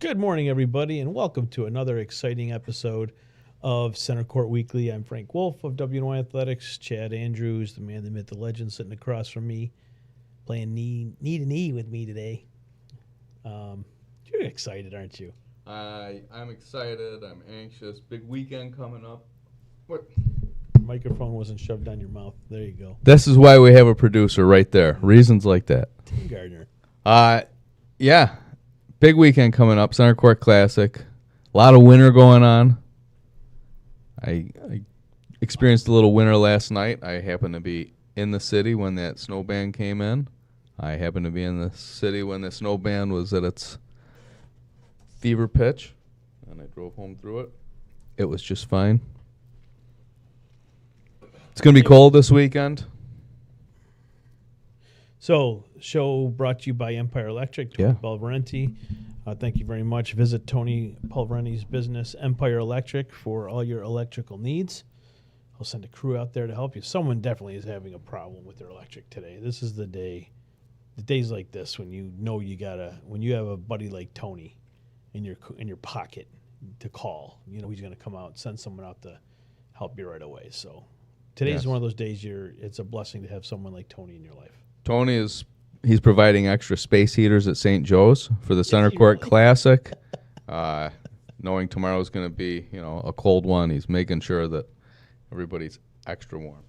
Good morning, everybody, and welcome to another exciting episode of Centercourt Weekly. I'm Frank Wolf of WNY Athletics. Chad Andrews, the man, the myth, the legend, sitting across from me, playing knee to knee with me today. You're excited, aren't you? I'm excited. I'm anxious. Big weekend coming up. What? Microphone wasn't shoved down your mouth. There you go. This is why we have a producer right there. Reasons like that. Tim Gardner. Yeah. Big weekend coming up. Centercourt Classic. A lot of winter going on. I experienced a little winter last night. I happened to be in the city when that snow band came in. I happened to be in the city when the snow band was at its fever pitch, and I drove home through it. It was just fine. It's going to be cold this weekend. So, show brought to you by Empire Electric, Tony Palvarenti. Thank you very much. Visit Tony Palvarenti's business, Empire Electric, for all your electrical needs. I'll send a crew out there to help you. Someone definitely is having a problem with their electric today. This is the day, the days like this when you know when you have a buddy like Tony in your pocket to call. You know he's going to come out, send someone out to help you right away. So today's one of those days it's a blessing to have someone like Tony in your life. Tony he's providing extra space heaters at St. Joe's for the Centercourt Classic. Knowing tomorrow's going to be, a cold one, he's making sure that everybody's extra warm.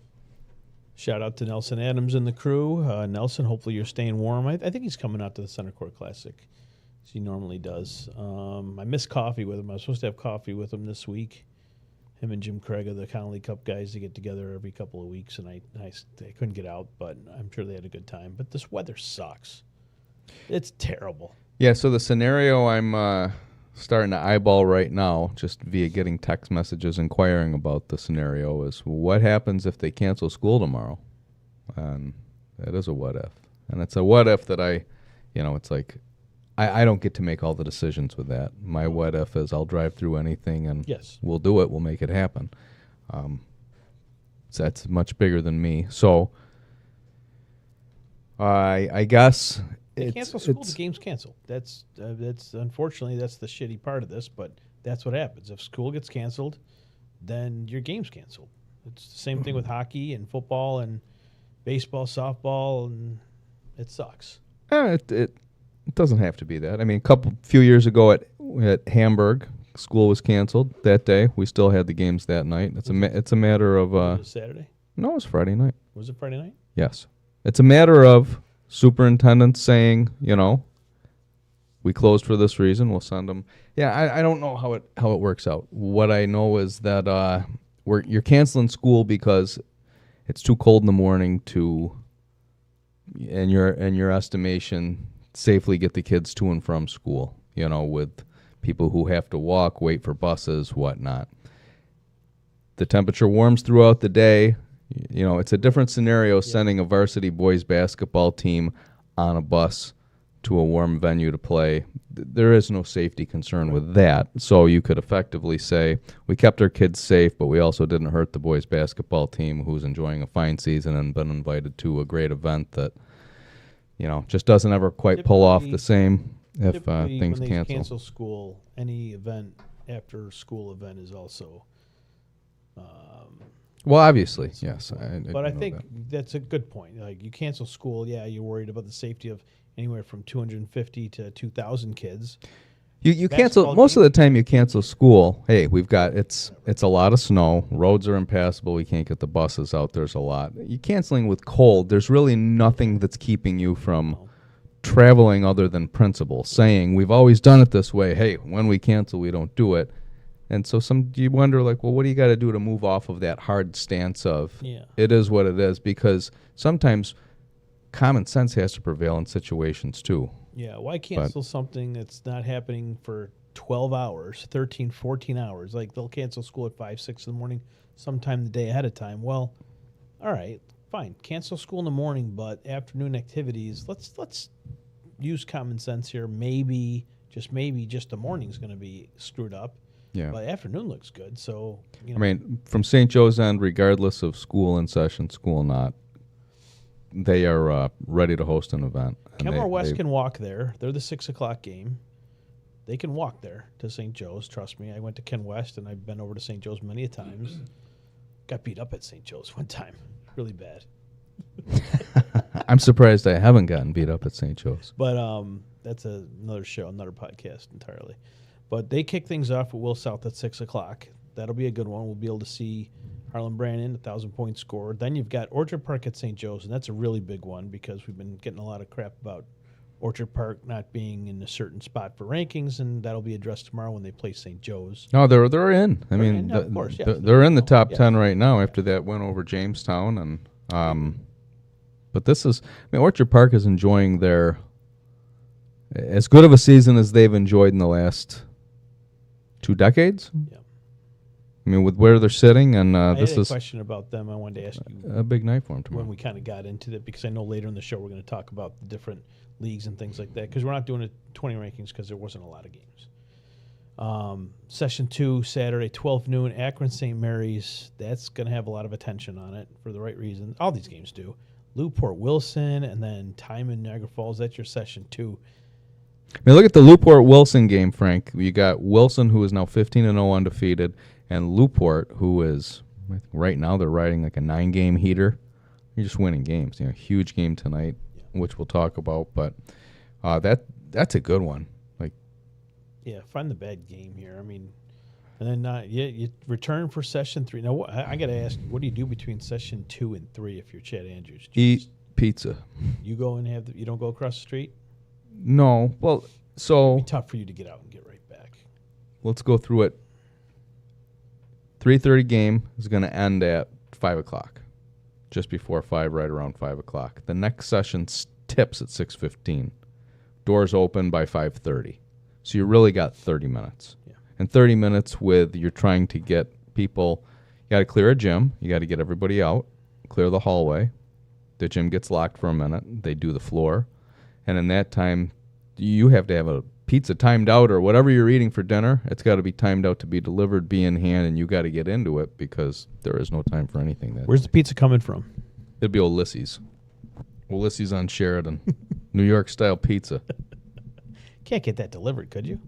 Shout out to Nelson Adams and the crew. Nelson, hopefully you're staying warm. I think he's coming out to the Centercourt Classic, as he normally does. I missed coffee with him. I was supposed to have coffee with him this week. Him and Jim Craig are the Connolly Cup guys. They get together every couple of weeks, and I couldn't get out, but I'm sure they had a good time. But this weather sucks. It's terrible. Yeah, so the scenario I'm starting to eyeball right now, just via getting text messages inquiring about the scenario, is what happens if they cancel school tomorrow? And that is a what if. And it's a what if that it's like, I don't get to make all the decisions with that. My what if is I'll drive through anything and we'll do it. We'll make it happen. So that's much bigger than me. So I guess they cancel school. The game's canceled. That's unfortunately that's the shitty part of this, but that's what happens. If school gets canceled, then your game's canceled. It's the same thing with hockey and football and baseball, softball, and it sucks. It doesn't have to be that. I mean, few years ago at Hamburg, school was canceled that day. We still had the games that night. It's a matter of was it Saturday? No, it was Friday night. Was it Friday night? Yes. It's a matter of superintendents saying, we closed for this reason. We'll send them. Yeah, I don't know how it works out. What I know is that you're canceling school because it's too cold in the morning to, in your estimation, safely get the kids to and from school, with people who have to walk, wait for buses, whatnot. The temperature warms throughout the day. It's a different scenario sending a varsity boys basketball team on a bus to a warm venue to play. There is no safety concern with that. So you could effectively say, we kept our kids safe, but we also didn't hurt the boys basketball team who's enjoying a fine season and been invited to a great event that just doesn't ever quite pull off the same if things when they cancel. Cancel school, any event after school event is also. Well, obviously, yes. But I think that's a good point. Like you cancel school, you're worried about the safety of anywhere from 250 to 2,000 kids. You cancel most of the time. You cancel school. Hey, we've got it's a lot of snow. Roads are impassable. We can't get the buses out. There's a lot. You canceling with cold. There's really nothing that's keeping you from traveling other than principle. Saying we've always done it this way. Hey, when we cancel, we don't do it. And so you wonder like, well, what do you got to do to move off of that hard stance of it is what it is? Because sometimes common sense has to prevail in situations too. Yeah, why cancel something that's not happening for 12 hours, 13, 14 hours? Like they'll cancel school at 5, 6 in the morning, sometime the day ahead of time. Well, all right, fine. Cancel school in the morning, but afternoon activities, let's use common sense here. Maybe just the morning's going to be screwed up. Yeah. But afternoon looks good. So, I mean, from St. Joe's end, regardless of school in session, school not, they are ready to host an event. Kenmore West can walk there. They're the 6 o'clock game. they can walk there to St. Joe's. Trust me, I went to Ken West, and I've been over to St. Joe's many a times. Got beat up at St. Joe's one time, really bad. I'm surprised I haven't gotten beat up at St. Joe's. But that's another show, another podcast entirely. But they kick things off with Will South at 6 o'clock. That'll be a good one. We'll be able to see Harlan Brannon, 1,000-point scorer. Then you've got Orchard Park at St. Joe's, and that's a really big one because we've been getting a lot of crap about Orchard Park not being in a certain spot for rankings, and that'll be addressed tomorrow when they play St. Joe's. No, they're in. I mean, of course, yes. They're in the top 10 right now after that win over Jamestown. And but this is, Orchard Park is enjoying their as good of a season as they've enjoyed in the last 2 decades. Yeah. With where they're sitting, and this is a question about them. I wanted to ask you a big night for them tomorrow. When we kind of got into it, because I know later in the show we're going to talk about the different leagues and things like that, because we're not doing a 20 rankings because there wasn't a lot of games. Session 2, Saturday, 12 noon, Akron St. Mary's. That's going to have a lot of attention on it for the right reason. All these games do. Newport Wilson, and then Timon Niagara Falls. That's your Session 2. Look at the Newport Wilson game, Frank. You got Wilson, who is now 15-0 undefeated, and Newport, who is, I think right now they're riding like a 9-game heater. You're just winning games. Huge game tonight, which we'll talk about. But that's a good one. Find the bad game here. And then you return for Session 3. Now, I got to ask, what do you do between Session 2 and 3 if you're Chad Andrews? Eat pizza. You go and you don't go across the street? No. Well, so it'd be tough for you to get out and get right back. Let's go through it. 3:30 game is going to end at 5 o'clock, just before 5, right around 5 o'clock. The next session tips at 6:15. Doors open by 5:30. So you really got 30 minutes. Yeah. And 30 minutes you're trying to get people, you got to clear a gym, you got to get everybody out, clear the hallway. The gym gets locked for a minute. They do the floor. And in that time, you have to have a pizza timed out or whatever you're eating for dinner. It's got to be timed out to be delivered, be in hand, and you got to get into it because there is no time for anything. Where's the pizza coming from? It'd be Ulysses. Ulysses on Sheridan. New York-style pizza. Can't get that delivered, could you?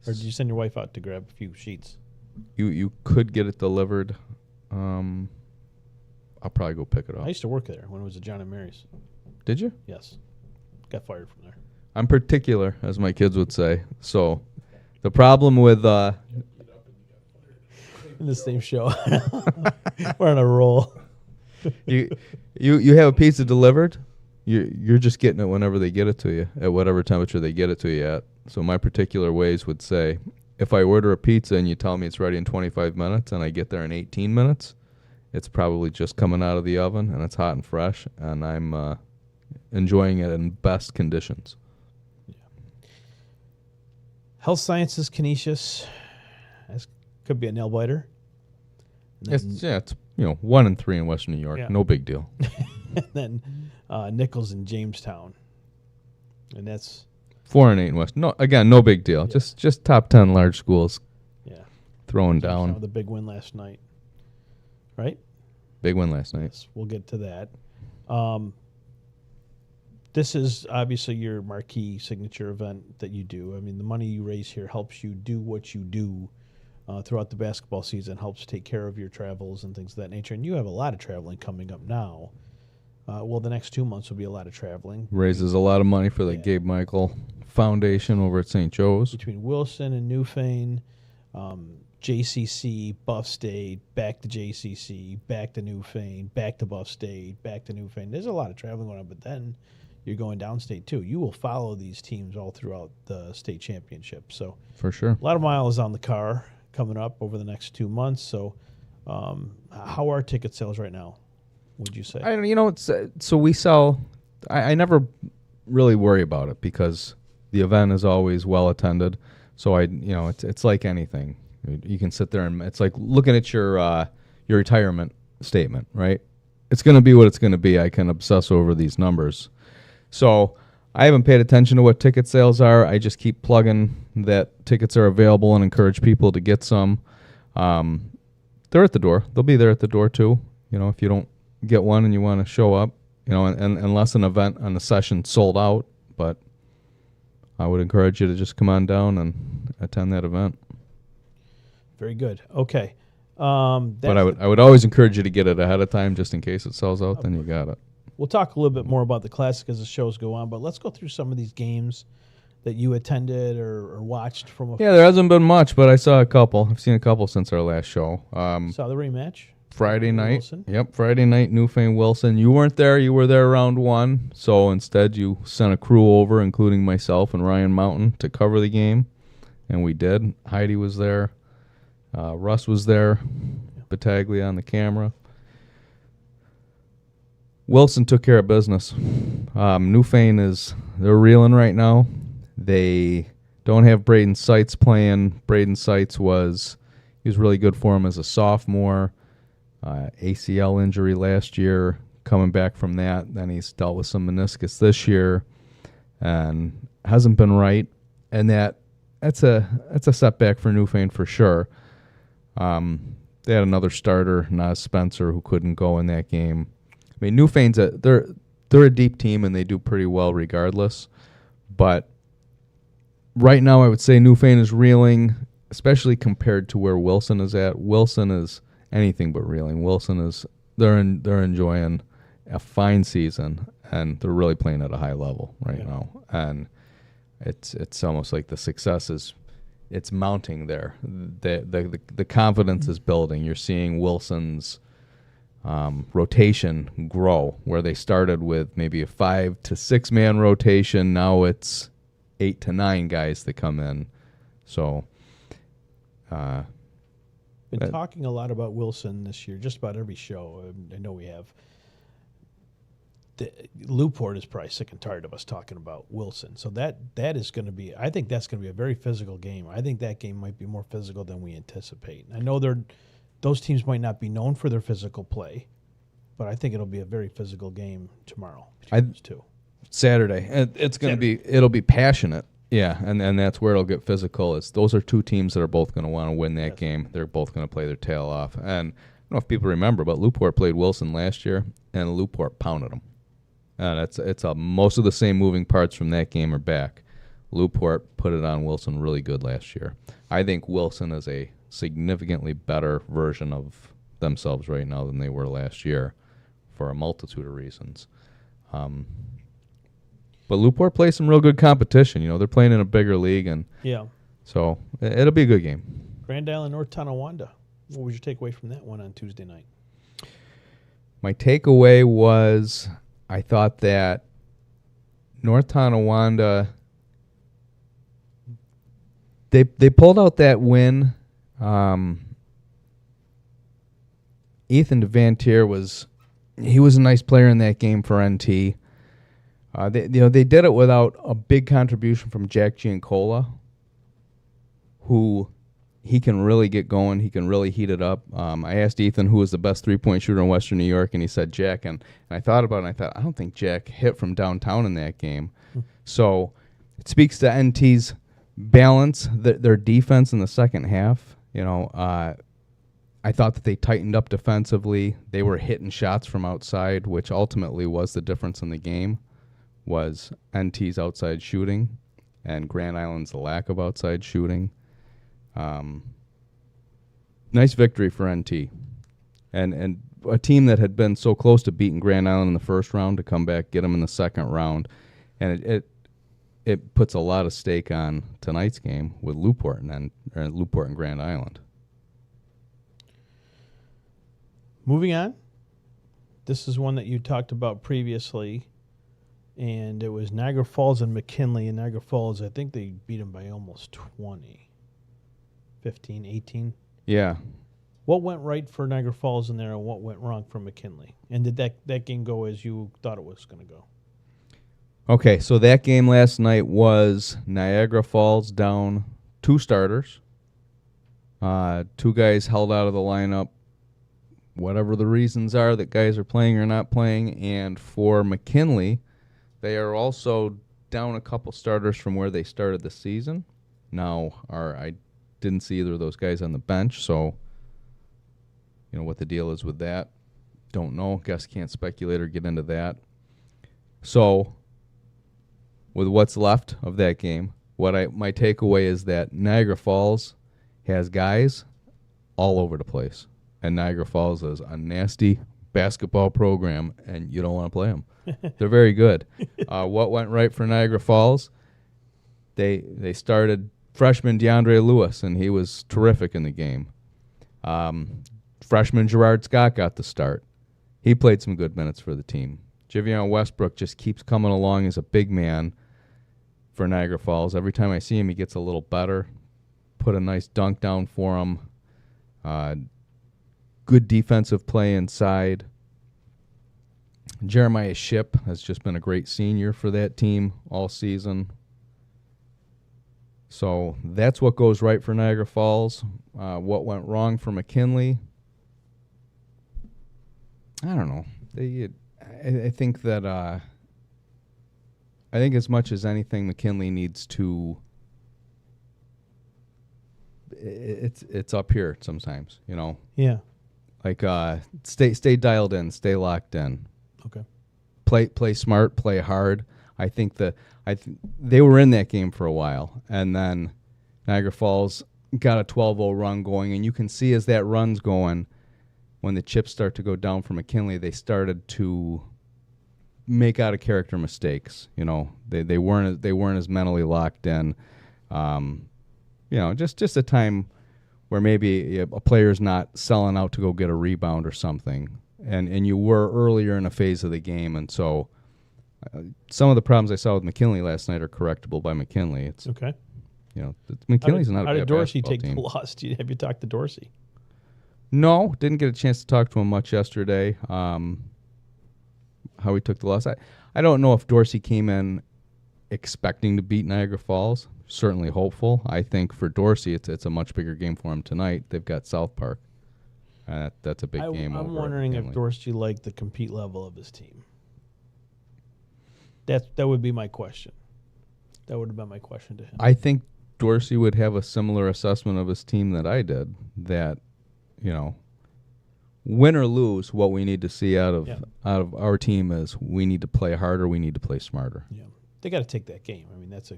Or did you send your wife out to grab a few sheets? You could get it delivered. I'll probably go pick it up. I used to work there when it was at John and Mary's. Did you? Yes. Got fired from there. I'm particular, as my kids would say. So the problem with in the same show. We're on a roll. you have a pizza delivered, you're just getting it whenever they get it to you, at whatever temperature they get it to you at. So my particular ways would say, if I order a pizza and you tell me it's ready in 25 minutes and I get there in 18 minutes, it's probably just coming out of the oven and it's hot and fresh, and I'm enjoying it in best conditions. Yeah. Health Sciences Canisius. This could be a nail biter. It's 1 and 3 in Western New York. Yeah. No big deal. And then Nichols and Jamestown. And that's 4 and 8 in West. No, again, no big deal. Yeah. Just top 10 large schools. Yeah. Throwing down. The big win last night. Right? Big win last night. Yes, we'll get to that. This is obviously your marquee signature event that you do. The money you raise here helps you do what you do throughout the basketball season, helps take care of your travels and things of that nature. And you have a lot of traveling coming up now. The next 2 months will be a lot of traveling. Raises a lot of money for the Gabe Michael Foundation over at St. Joe's. Between Wilson and Newfane, JCC, Buff State, back to JCC, back to Newfane, back to Buff State, back to Newfane. There's a lot of traveling going on, but then you're going downstate too. You will follow these teams all throughout the state championship. So for sure, a lot of miles on the car coming up over the next 2 months. So how are ticket sales right now, would you say? So we sell. I never really worry about it because the event is always well attended. So it's like anything. You can sit there and it's like looking at your retirement statement, right? It's going to be what it's going to be. I can obsess over these numbers. So I haven't paid attention to what ticket sales are. I just keep plugging that tickets are available and encourage people to get some. They're at the door. They'll be there at the door too. If you don't get one and you want to show up, and unless an event on the session sold out. But I would encourage you to just come on down and attend that event. Very good. Okay. But I would always encourage you to get it ahead of time just in case it sells out. Then you got it. We'll talk a little bit more about the Classic as the shows go on, but let's go through some of these games that you attended or watched from. Yeah, there hasn't been much, but I saw a couple. I've seen a couple since our last show. Saw the rematch. Friday night. Wilson. Yep, Friday night, Newfane Wilson. You weren't there. You were there round one. So instead, you sent a crew over, including myself and Ryan Mountain, to cover the game. And we did. Heidi was there. Russ was there. Battaglia on the camera. Wilson took care of business. Newfane they're reeling right now. They don't have Braden Seitz playing. Braden Seitz he was really good for him as a sophomore. ACL injury last year, coming back from that. Then he's dealt with some meniscus this year and hasn't been right. And that's a setback for Newfane for sure. They had another starter, Nas Spencer, who couldn't go in that game. I mean, Newfane's they're a deep team and they do pretty well regardless. But right now, I would say Newfane is reeling, especially compared to where Wilson is at. Wilson is anything but reeling. They're enjoying a fine season and they're really playing at a high level right now. And it's almost like the success it's mounting there. The confidence is building. You're seeing Wilson's rotation grow, where they started with maybe a 5 to 6 man rotation. Now it's 8 to 9 guys that come in. So, been talking a lot about Wilson this year, just about every show. I know we have. Newport is probably sick and tired of us talking about Wilson. So that is going to be, I think that's going to be a very physical game. I think that game might be more physical than we anticipate. I know those teams might not be known for their physical play, but I think it'll be a very physical game tomorrow. Saturday. It's going to be, it'll be passionate. Yeah, and that's where it'll get physical. Those are two teams that are both going to want to win that game. They're both going to play their tail off. And I don't know if people remember, but Newport played Wilson last year, and Newport pounded them. And it's most of the same moving parts from that game are back. Newport put it on Wilson really good last year. I think Wilson is a significantly better version of themselves right now than they were last year for a multitude of reasons. But Newport plays some real good competition. They're playing in a bigger league, and so it'll be a good game. Grand Island, North Tonawanda. What was your takeaway from that one on Tuesday night? My takeaway was I thought that North Tonawanda, they pulled out that win. Ethan DeVantier was a nice player in that game for NT. They did it without a big contribution from Jack Giancola, who he can really get going. He can really heat it up. I asked Ethan who was the best three-point shooter in Western New York, and he said Jack. And I thought about it, and I thought, I don't think Jack hit from downtown in that game. So it speaks to NT's balance, their defense in the second half. I thought that they tightened up defensively. They were hitting shots from outside, which ultimately was the difference in the game, was NT's outside shooting and Grand Island's lack of outside shooting. Nice victory for NT. And a team that had been so close to beating Grand Island in the first round to come back, get them in the second round. And it puts a lot of stake on tonight's game with Newport and Grand Island. Moving on. This is one that you talked about previously, and it was Niagara Falls and McKinley. And Niagara Falls, I think they beat them by almost 20. 15, 18. Yeah. What went right for Niagara Falls in there, and what went wrong for McKinley? And did that game go as you thought it was going to go? Okay, so that game last night was Niagara Falls down 2 starters. 2 guys held out of the lineup, whatever the reasons are that guys are playing or not playing. And for McKinley, they are also down a couple starters from where they started the season. Now, I didn't see either of those guys on the bench, so what the deal is with that, don't know. Guess can't speculate or get into that. So with what's left of that game, my takeaway is that Niagara Falls has guys all over the place, and Niagara Falls is a nasty basketball program, and you don't want to play them. They're very good. What went right for Niagara Falls? They started freshman DeAndre Lewis, and he was terrific in the game. Freshman Gerard Scott got the start. He played some good minutes for the team. Javion Westbrook just keeps coming along as a big man for Niagara Falls. Every time I see him, he gets a little better. Put a nice dunk down for him. Good defensive play inside. Jeremiah Shipp has just been a great senior for that team all season. So that's what goes right for Niagara Falls. What went wrong for McKinley? I don't know. I think that I think as much as anything, McKinley needs to. It's up here sometimes, you know. Yeah. Like stay dialed in, stay locked in. Okay. Play smart, play hard. I think they were in that game for a while, and then Niagara Falls got a 12-0 run going, and you can see as that run's going, when the chips start to go down for McKinley, they started to make out of character mistakes. You know, they weren't as mentally locked in. You know, just a time where maybe a player's not selling out to go get a rebound or something, and you were earlier in a phase of the game, and so some of the problems I saw with McKinley last night are correctable by McKinley. It's okay. You know, McKinley's not a bad How did Dorsey basketball take team. the loss? Have you talked to Dorsey? No, didn't get a chance to talk to him much yesterday. How he took the loss. I don't know if Dorsey came in expecting to beat Niagara Falls. Certainly hopeful. I think for Dorsey, it's a much bigger game for him tonight. They've got South Park. That's a big game. I'm wondering if Dorsey liked the compete level of his team. That would be my question. That would have been my question to him. I think Dorsey would have a similar assessment of his team that I did. That, you know, win or lose, what we need to see out of our team is we need to play harder, we need to play smarter. Yeah, they got to take that game. I mean, that's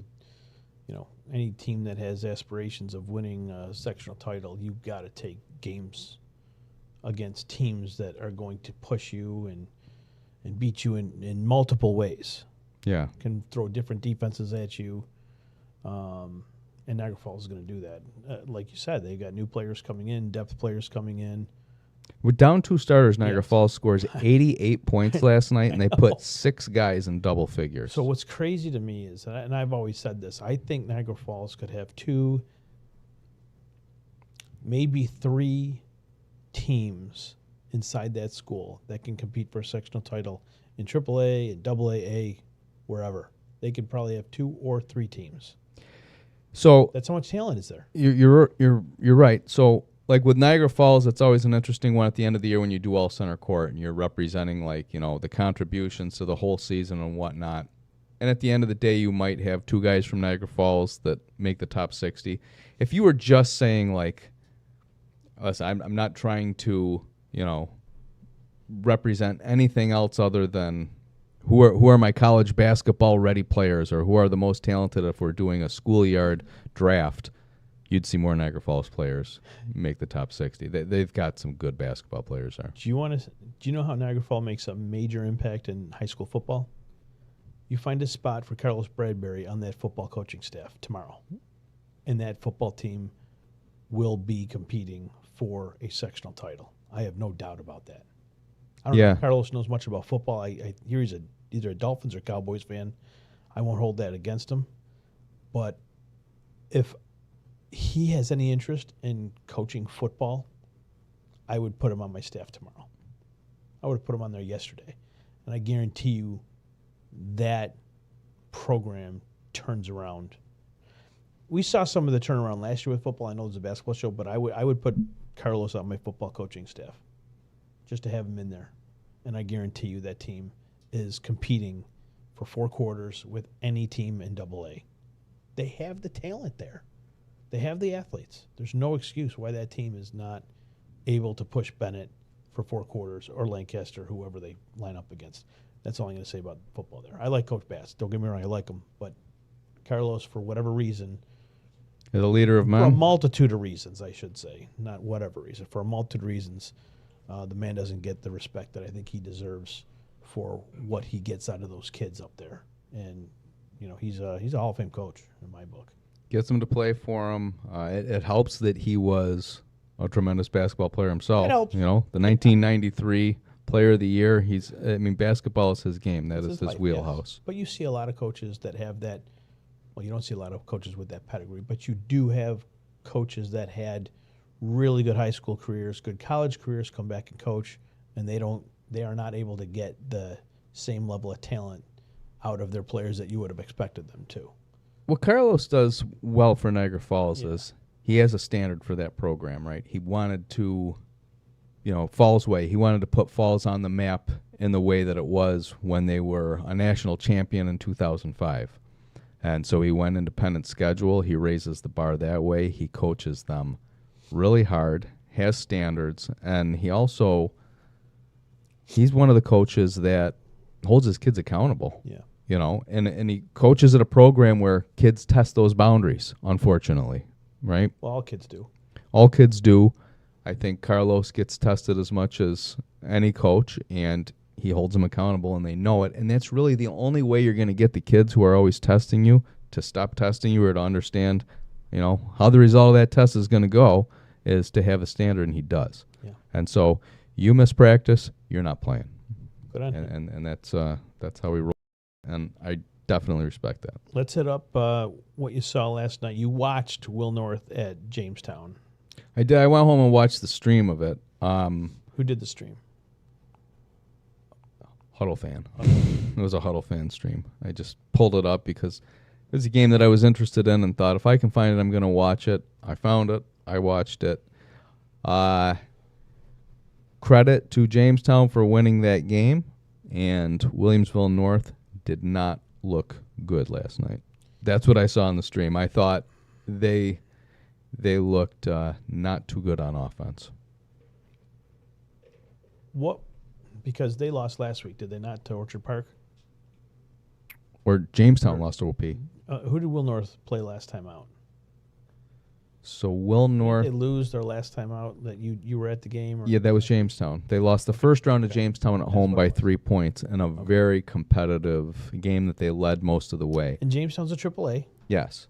any team that has aspirations of winning a sectional title, you've got to take games against teams that are going to push you and beat you in multiple ways. Yeah, can throw different defenses at you, and Niagara Falls is going to do that. Like you said, they got new players coming in, depth players coming in. With down 2 starters, Niagara Falls scores 88 points last night, and they put 6 guys in double figures. So what's crazy to me is, and I've always said this, I think Niagara Falls could have 2, maybe 3 teams inside that school that can compete for a sectional title in AAA and AA, wherever. They could probably have 2 or 3 teams. So that's how much talent is there. You're right. So like with Niagara Falls, it's always an interesting one at the end of the year when you do all Centercourt and you're representing the contributions to the whole season and whatnot. And at the end of the day, you might have 2 guys from Niagara Falls that make the top 60. If you were just saying listen, I'm not trying to represent anything else other than who are my college basketball ready players or who are the most talented if we're doing a schoolyard draft. You'd see more Niagara Falls players make the top 60. They've got some good basketball players there. Do you know how Niagara Falls makes a major impact in high school football? You find a spot for Carlos Bradbury on that football coaching staff tomorrow, and that football team will be competing for a sectional title. I have no doubt about that. I don't know if Carlos knows much about football. I hear he's either a Dolphins or Cowboys fan. I won't hold that against him. But if he has any interest in coaching football, I would put him on my staff tomorrow. I would have put him on there yesterday. And I guarantee you that program turns around. We saw some of the turnaround last year with football. I know it's a basketball show, but I would put Carlos on my football coaching staff just to have him in there. And I guarantee you that team is competing for 4 quarters with any team in AA. They have the talent there. They have the athletes. There's no excuse why that team is not able to push Bennett for 4 quarters or Lancaster, whoever they line up against. That's all I'm going to say about football there. I like Coach Bass. Don't get me wrong, I like him. But Carlos, for whatever reason, is a leader of men. For a multitude of reasons, I should say. Not whatever reason. For a multitude of reasons, the man doesn't get the respect that I think he deserves for what he gets out of those kids up there. And, he's a Hall of Fame coach in my book. Gets them to play for him. It helps that he was a tremendous basketball player himself. It helps. The 1993 Player of the Year. Basketball is his game. That is his wheelhouse. Yes. But you see a lot of coaches that have that. Well, you don't see a lot of coaches with that pedigree, but you do have coaches that had really good high school careers, good college careers, come back and coach, and they are not able to get the same level of talent out of their players that you would have expected them to. What Carlos does well for Niagara Falls is he has a standard for that program, right? He wanted to, Falls way. He wanted to put Falls on the map in the way that it was when they were a national champion in 2005. And so he went independent schedule. He raises the bar that way. He coaches them really hard, has standards, and he's one of the coaches that holds his kids accountable. Yeah. And he coaches at a program where kids test those boundaries, unfortunately, right? Well, all kids do. All kids do. I think Carlos gets tested as much as any coach, and he holds them accountable, and they know it. And that's really the only way you're going to get the kids who are always testing you to stop testing you or to understand, how the result of that test is going to go is to have a standard, and he does. Yeah. And so you miss practice, you're not playing. Good on and that's how we roll. And I definitely respect that. Let's hit up what you saw last night. You watched Will North at Jamestown. I did. I went home and watched the stream of it. Who did the stream? Huddle Fan. It was a Huddle Fan stream. I just pulled it up because it was a game that I was interested in and thought if I can find it, I'm going to watch it. I found it. I watched it. Credit to Jamestown for winning that game, and Williamsville North did not look good last night. That's what I saw on the stream. I thought they looked not too good on offense. What? Because they lost last week, did they not, to Orchard Park? Or Jamestown lost to OP. Who did Will North play last time out? So Will North... Did they lose their last time out that you were at the game? Or? Yeah, that was Jamestown. They lost the first round to Jamestown at home by 3 points in a very competitive game that they led most of the way. And Jamestown's a AAA? Yes.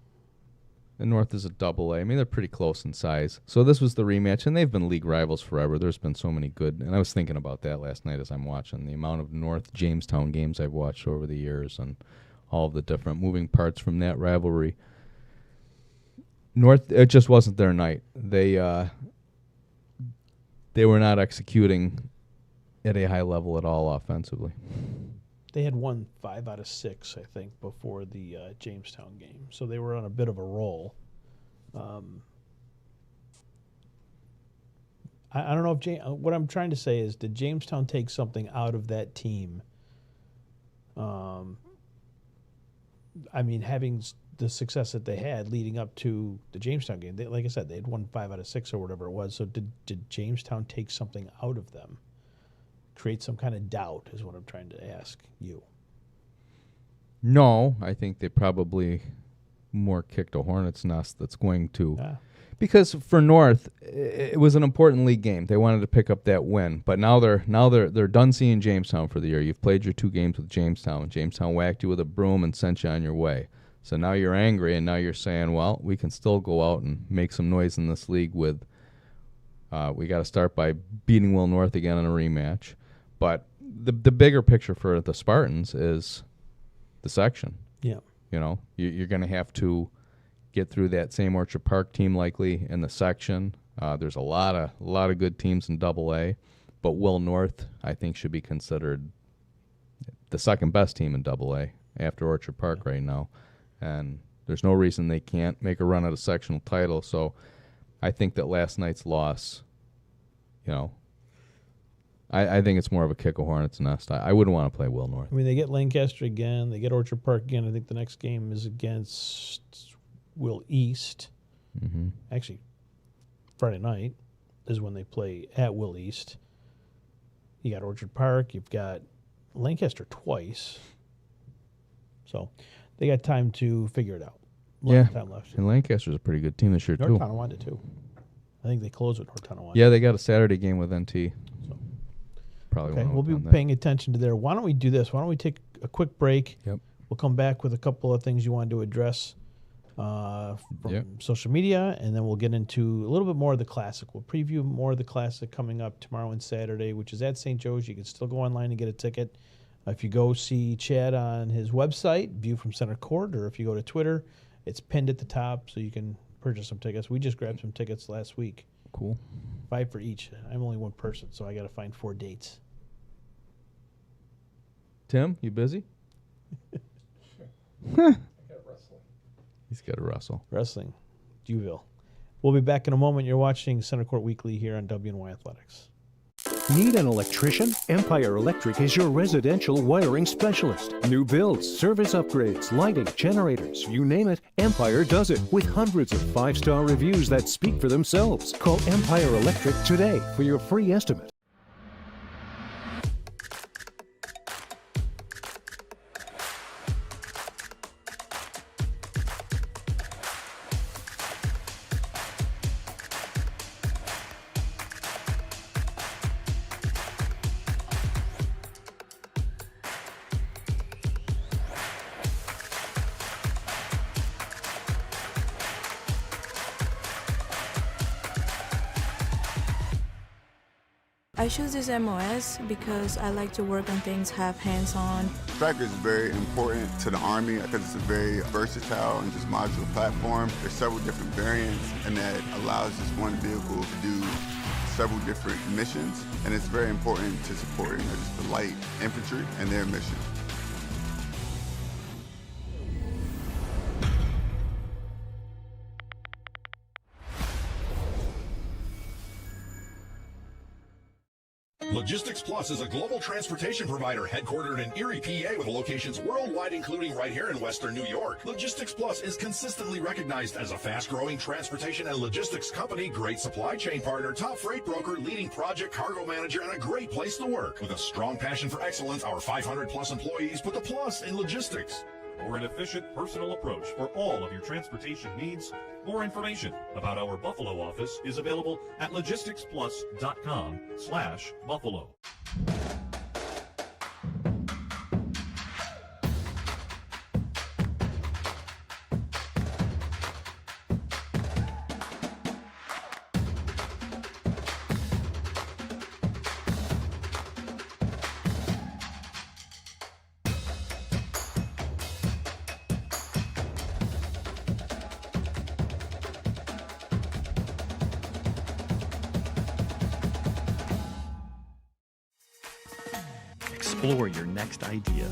The North is a AA. They're pretty close in size. So this was the rematch, and they've been league rivals forever. There's been so many good, and I was thinking about that last night as I'm watching the amount of North Jamestown games I've watched over the years and all of the different moving parts from that rivalry. North, it just wasn't their night. They were not executing at a high level at all offensively. They had won 5 out of 6, I think, before the Jamestown game. So they were on a bit of a roll. I don't know if what I'm trying to say is, did Jamestown take something out of that team? Having the success that they had leading up to the Jamestown game. Like I said, they had won 5 out of 6 or whatever it was. So did Jamestown take something out of them? Create some kind of doubt is what I'm trying to ask you. No, I think they probably more kicked a hornet's nest that's going to. Ah. Because for North, it was an important league game. They wanted to pick up that win, but now they're done seeing Jamestown for the year. You've played your 2 games with Jamestown. Jamestown whacked you with a broom and sent you on your way. So now you're angry, and now you're saying, well, we can still go out and make some noise in this league with we got to start by beating Will North again in a rematch. But the bigger picture for the Spartans is the section. Yeah. You're going to have to get through that same Orchard Park team likely in the section. There's a lot of good teams in AA, but Will North, I think, should be considered the second best team in AA after Orchard Park right now. And there's no reason they can't make a run at a sectional title. So I think that last night's loss, I think it's more of a kick a hornet's nest. I wouldn't want to play Will North. They get Lancaster again. They get Orchard Park again. I think the next game is against Will East. Mm-hmm. Actually, Friday night is when they play at Will East. You got Orchard Park. You've got Lancaster twice. So they got time to figure it out. Time left. And Lancaster's a pretty good team this year, North too. Tonawanda, too. I think they close with North Tonawanda. Yeah, they got a Saturday game with NT. So. Probably Okay, we'll be paying attention to there. Why don't we do this? Why don't we take a quick break? Yep. We'll come back with a couple of things you want to address from social media, and then we'll get into a little bit more of the Classic. We'll preview more of the Classic coming up tomorrow and Saturday, which is at St. Joe's. You can still go online and get a ticket. If you go see Chad on his website, View from Centercourt, or if you go to Twitter, it's pinned at the top, so you can purchase some tickets. We just grabbed some tickets last week. Cool. 5 for each. I'm only one person, so I got to find 4 dates. Tim, you busy? I got wrestling. He's got to wrestle. Wrestling. Dewville. We'll be back in a moment. You're watching Centercourt Weekly here on WNY Athletics. Need an electrician? Empire Electric is your residential wiring specialist. New builds, service upgrades, lighting, generators, you name it, Empire does it with hundreds of 5-star reviews that speak for themselves. Call Empire Electric today for your free estimate. I choose this MOS because I like to work on things, have hands-on. Tracker is very important to the Army because it's a very versatile and just modular platform. There's several different variants, and that allows this one vehicle to do several different missions, and it's very important to support just the light infantry and their mission. Logistics Plus is a global transportation provider headquartered in Erie, PA, with locations worldwide, including right here in Western New York. Logistics Plus is consistently recognized as a fast-growing transportation and logistics company, great supply chain partner, top freight broker, leading project cargo manager, and a great place to work. With a strong passion for excellence, our 500-plus employees put the plus in logistics. For an efficient, personal approach for all of your transportation needs. More information about our Buffalo office is available at logisticsplus.com/Buffalo. Explore your next idea.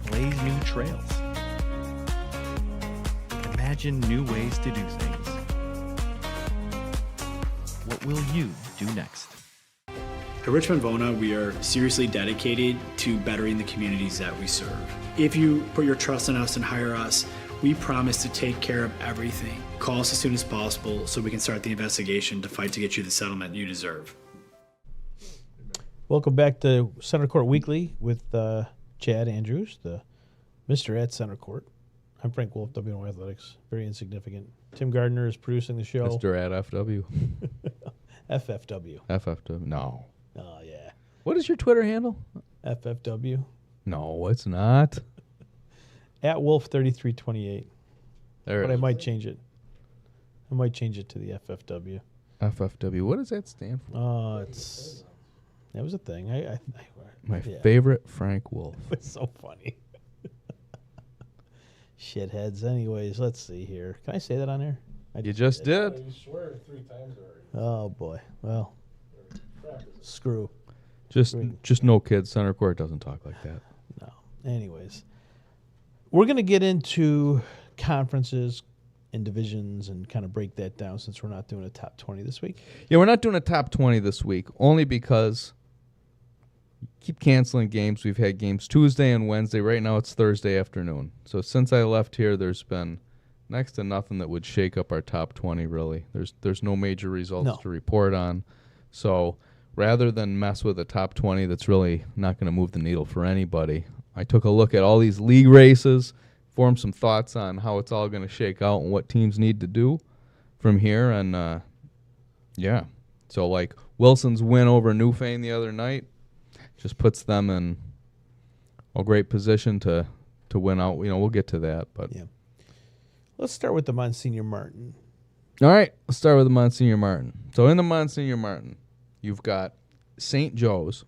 Blaze new trails. Imagine new ways to do things. What will you do next? At Richmond Vona, we are seriously dedicated to bettering the communities that we serve. If you put your trust in us and hire us, we promise to take care of everything. Call us as soon as possible so we can start the investigation to fight to get you the settlement you deserve. Welcome back to Centercourt Weekly with Chad Andrews, the Mr. at Centercourt. I'm Frank Wolf, WNY Athletics. Very insignificant. Tim Gardner is producing the show. Mr. at FW. FFW. FFW. No. Oh, yeah. What is your Twitter handle? FFW. No, it's not. At Wolf3328. There but it I is. might change it. I might change it to the FFW. FFW. What does that stand for? It's... That was a thing. My favorite Frank Wolf. It's so funny. Shitheads. Anyways, let's see here. Can I say that on there? You just did. You swear 3 times already. Oh, boy. Well, screw. Just no kids. Centercourt doesn't talk like that. No. Anyways, we're going to get into conferences and divisions and kind of break that down since we're not doing a top 20 this week. Yeah, we're not doing a top 20 this week, only because keep canceling games. We've had games Tuesday and Wednesday. Right now it's Thursday afternoon. So since I left here, there's been next to nothing that would shake up our top 20, really. There's no major results to report on. So rather than mess with a top 20 that's really not going to move the needle for anybody, I took a look at all these league races, formed some thoughts on how it's all going to shake out and what teams need to do from here. And, yeah. So, like, Wilson's win over Newfane the other night just puts them in a great position to win out. You know, we'll get to that. But Yeah. Let's start with the Monsignor Martin. All right, let's start with the Monsignor Martin. So in the Monsignor Martin, you've got St. Joe's,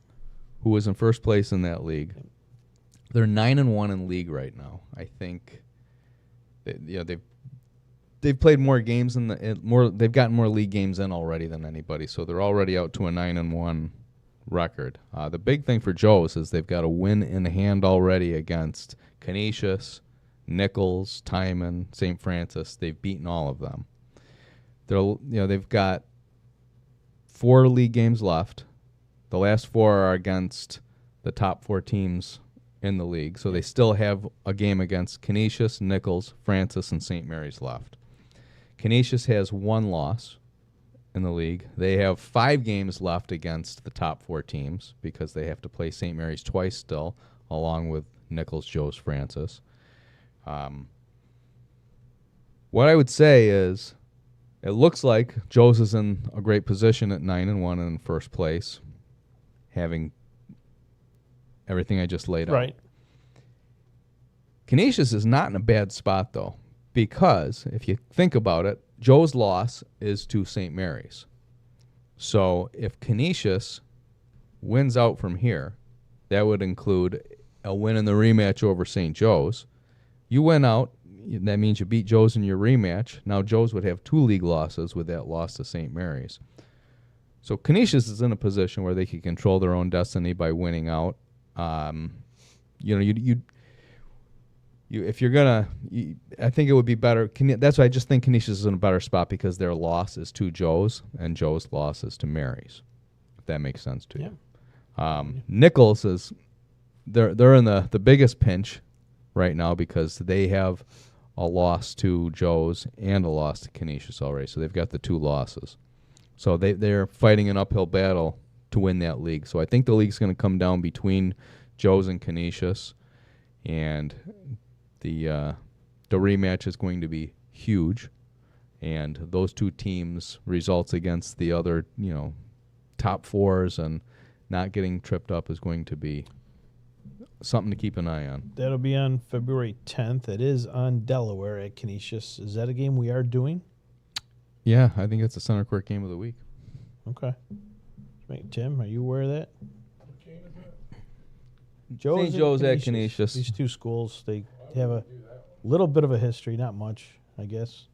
who is in first place in that league. They're 9-1 in league right now. I think, they've played more games they've gotten more league games in already than anybody. So they're already out to a 9-1 record. The big thing for Joe's is they've got a win in hand already against Canisius, Nichols, Timon, St. Francis. They've beaten all of them. They've got 4 league games left. The last 4 are against the top 4 teams in the league. So they still have a game against Canisius, Nichols, Francis, and St. Mary's left. Canisius has 1 loss in the league. They have 5 games left against the top 4 teams because they have to play St. Mary's twice still, along with Nichols, Joe's, Francis. What I would say is it looks like Joe's is in a great position at 9-1 and in first place, having everything I just laid out. Right. Canisius is not in a bad spot, though, because if you think about it, Joe's loss is to St. Mary's. So if Canisius wins out from here, that would include a win in the rematch over St. Joe's. You win out, that means you beat Joe's in your rematch. Now Joe's would have 2 league losses with that loss to St. Mary's. So Canisius is in a position where they can control their own destiny by winning out. If you're gonna, I think it would be better. That's why I just think Canisius is in a better spot because their loss is to Joe's and Joe's loss is to Mary's. If that makes sense to you. Nichols is, they're in the biggest pinch right now because they have a loss to Joe's and a loss to Canisius already. So they've got the 2 losses. So they're fighting an uphill battle to win that league. So I think the league's going to come down between Joe's and Canisius, and the rematch is going to be huge. And those 2 teams' results against the other, top 4s and not getting tripped up is going to be something to keep an eye on. That'll be on February 10th. It is on Delaware at Canisius. Is that a game we are doing? Yeah, I think it's the Centercourt game of the week. Okay. Tim, are you aware of that? What game is that? St. Joe's at Canisius. These 2 schools, they have a little bit of a history, not much, I guess.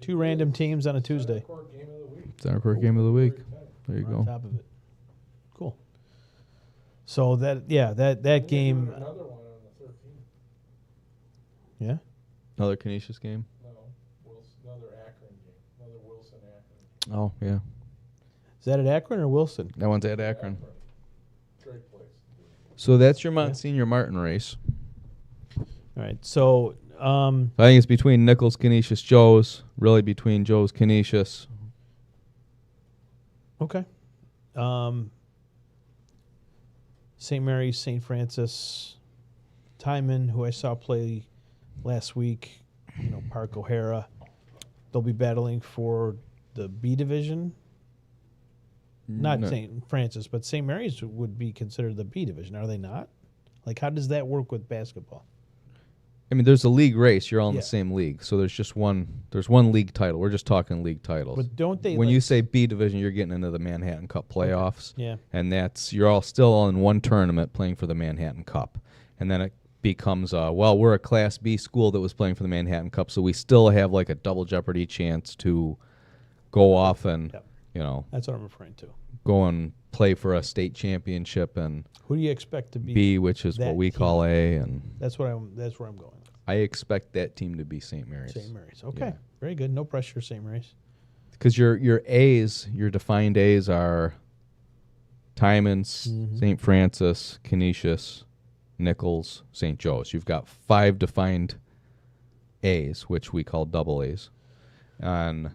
2 random teams on a Tuesday. Centercourt game of the week. Centercourt game of the week. There you On go. top of it. Cool. So that game. Another one on the 13th. Yeah. Another Canisius game. No, another Akron game. Another Wilson Akron. Oh yeah, Is that at Akron or Wilson? that one's at Akron. Great place. So that's your Monsignor Martin race. All right. So I think it's between Nichols, Canisius, Joe's. Really between Joe's, Canisius. okay. St. Mary's, St. Francis, Timon, who I saw play last week, Park O'Hara. They'll be battling for the B division. Not No. St. Francis, but St. Mary's would be considered the B division, are they not? Like, how does that work with basketball? I mean, there's a league race. You're all in Yeah. the same league, so there's one league title. We're just talking league titles. But don't they? When you say B division, you're getting into the Manhattan Cup playoffs. Yeah. And you're all still all in one tournament playing for the Manhattan Cup. And then it becomes, we're a Class B school that was playing for the Manhattan Cup, so we still have like a double jeopardy chance to go off and, That's what I'm referring to. go and play for a state championship and Who do you expect to be B, which is that what we team? call A. And That's where I'm going. I expect that team to be St. Mary's. St. Mary's. Okay. Yeah. Very good. No pressure, St. Mary's. Because your A's, your defined A's are Timons, Mhm. St. Francis, Canisius, Nichols, St. Joe's. You've got 5 defined A's, which we call double A's. And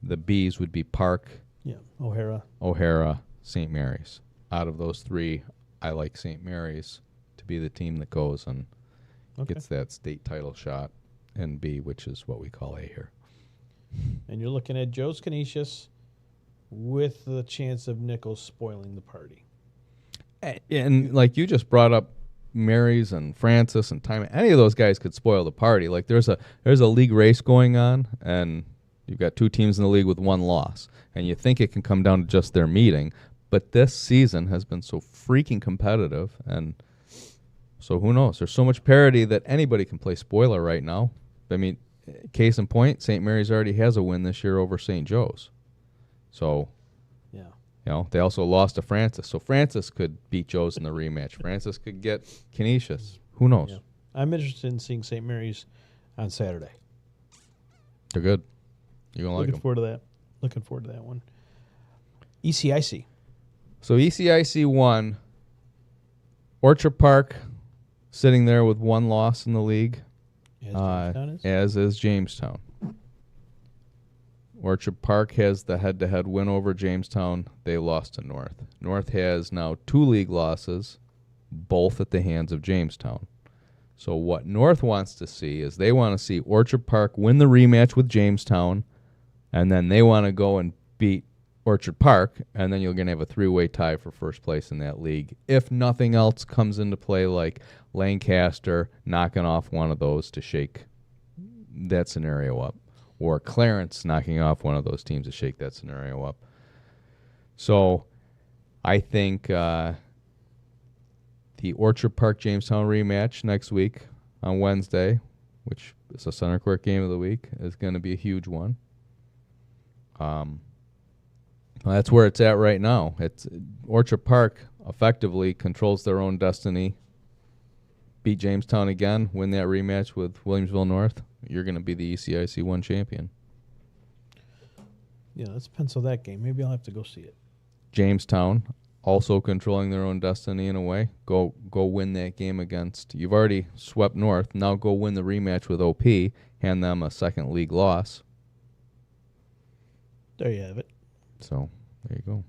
the B's would be Park, Yeah. O'Hara. O'Hara, St. Mary's. Out of those three, I like St. Mary's to be the team that goes and gets that state title shot in B, which is what we call A here. And you're looking at Joe's Canisius with the chance of Nichols spoiling the party. And like you just brought up, Mary's and Francis and Time, any of those guys could spoil the party. Like there's a league race going on, and you've got two teams in the league with one loss, and you think it can come down to just their meeting, but this season has been so freaking competitive, and so who knows? There's so much parity that anybody can play spoiler right now. I mean, case in point, St. Mary's already has a win this year over St. Joe's. So, yeah, you know, they also lost to Francis. So Francis could beat Joe's in the rematch. Francis could get Canisius. Who knows? Yeah. I'm interested in seeing St. Mary's on Saturday. They're good. You're going to like them. Looking forward to that one. ECIC. So ECIC won. Orchard Park sitting there with one loss in the league. As is Jamestown. Orchard Park has the head-to-head win over Jamestown. They lost to North. North has now 2 league losses, both at the hands of Jamestown. So what North wants to see is they want to see Orchard Park win the rematch with Jamestown, and then they want to go and beat Orchard Park, and then you're going to have a 3-way tie for first place in that league. If nothing else comes into play, like Lancaster knocking off one of those to shake that scenario up, or Clarence knocking off one of those teams to shake that scenario up. So I think the Orchard Park Jamestown rematch next week on Wednesday, which is a Centercourt game of the week, is going to be a huge one. That's where it's at right now. It's Orchard Park effectively controls their own destiny. Beat Jamestown again, win that rematch with Williamsville North. You're going to be the ECIC 1 champion. Yeah, let's pencil that game. Maybe I'll have to go see it. Jamestown also controlling their own destiny in a way. Go win that game against. You've already swept North. Now go win the rematch with OP. Hand them a second league loss. There you have it. So there you go.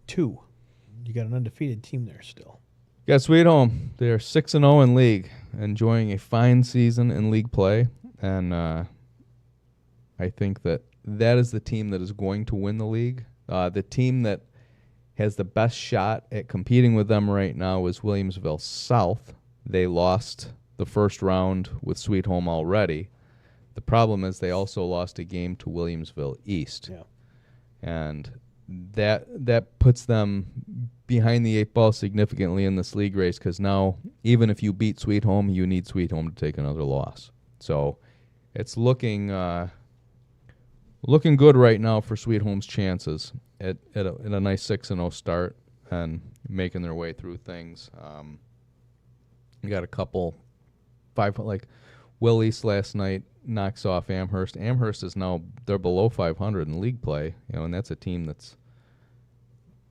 2. You got an undefeated team there still. Got Sweet Home. They're 6-0 in league, enjoying a fine season in league play, and I think that is the team that is going to win the league. The team that has the best shot at competing with them right now is Williamsville South. They lost the first round with Sweet Home already. The problem is they also lost a game to Williamsville East. Yeah. And that puts them behind the 8 ball significantly in this league race, because now even if you beat Sweet Home, you need Sweet Home to take another loss. So it's looking good right now for Sweet Home's chances at a nice 6-0 start and making their way through things. You got a couple like Will East last night knocks off Amherst. Amherst is now, they're below 500 in league play, and that's a team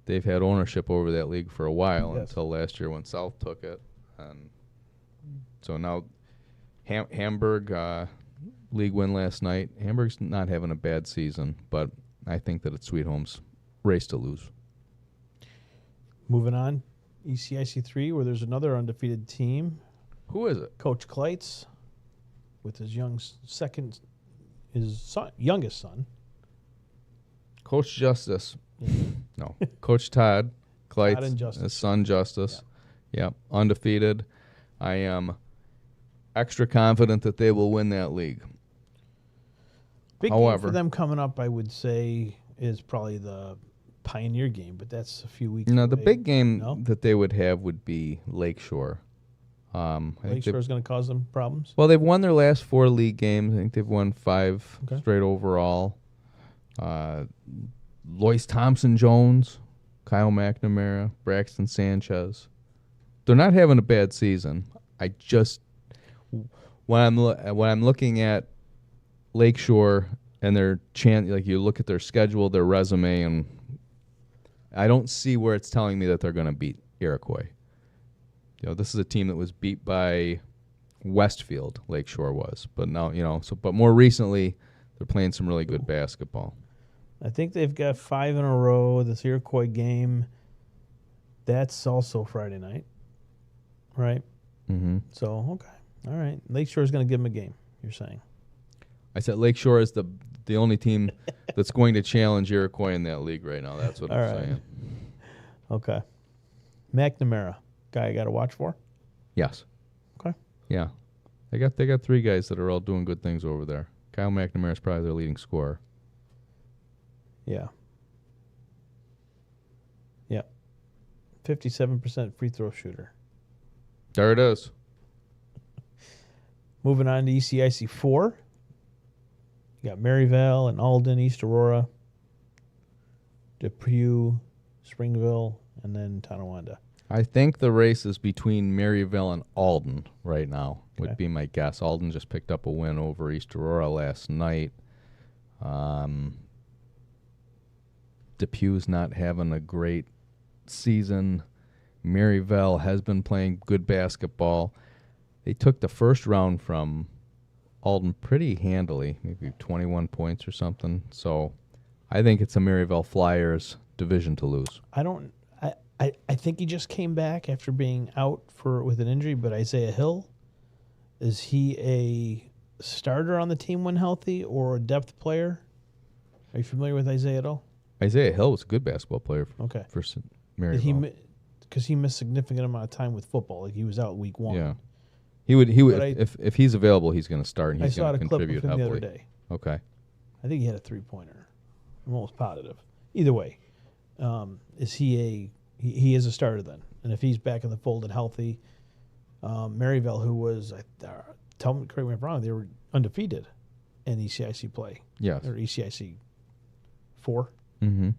they've had ownership over that league for a while, yes, until last year when South took it. And so now Hamburg league win last night. Hamburg's not having a bad season, but I think that it's Sweet Home's race to lose. Moving on, ECIC 3, where there's another undefeated team. Who is it? Coach Kleitz with his youngest son. Coach Justice. No. Coach Todd Kleitz, his son Justice. Yeah. Yep, undefeated. I am extra confident that they will win that league. Big game for them coming up, I would say, is probably the Pioneer game, but that's a few weeks away. The big game that they would have would be Lakeshore. Lakeshore is going to cause them problems? Well, they've won their last 4 league games. I think they've won 5 straight overall. Lois Thompson-Jones, Kyle McNamara, Braxton Sanchez. They're not having a bad season. I just, when I'm looking at Lakeshore and their chance, like you look at their schedule, their resume, and I don't see where it's telling me that they're going to beat Iroquois. This is a team that was beat by Westfield. Lakeshore was, but now but more recently, they're playing some really good basketball. I think they've got 5 in a row. The Iroquois game, that's also Friday night, right? Mm-hmm. So, okay. All right. Lakeshore is going to give them a game, you're saying. I said Lakeshore is the only team that's going to challenge Iroquois in that league right now. That's what I'm saying. Okay. McNamara, guy I got to watch for? Yes. Okay. Yeah. They got 3 guys that are all doing good things over there. Kyle McNamara is probably their leading scorer. Yeah. Yeah. 57% free throw shooter. There it is. Moving on to ECIC 4. You got Maryvale and Alden, East Aurora, Depew, Springville, and then Tonawanda. I think the race is between Maryville and Alden right now, would be my guess. Alden just picked up a win over East Aurora last night. Depew's not having a great season. Maryville has been playing good basketball. They took the first round from Alden pretty handily, maybe 21 points or something. So I think it's a Maryville Flyers division to lose. I think he just came back after being out with an injury, but Isaiah Hill, is he a starter on the team when healthy or a depth player? Are you familiar with Isaiah at all? Isaiah Hill was a good basketball player for Maryville. Because he missed a significant amount of time with football. Like he was out week 1. Yeah. He would if he's available, he's going to start and he's going to contribute heavily. I saw a clip of him the other day. Okay. I think he had a 3-pointer. I'm almost positive. Either way, is he is a starter then? And if he's back in the fold and healthy, Maryville, who was correct me if I'm wrong, they were undefeated in ECIC play. Yes. Or ECIC 4. Mm-hmm.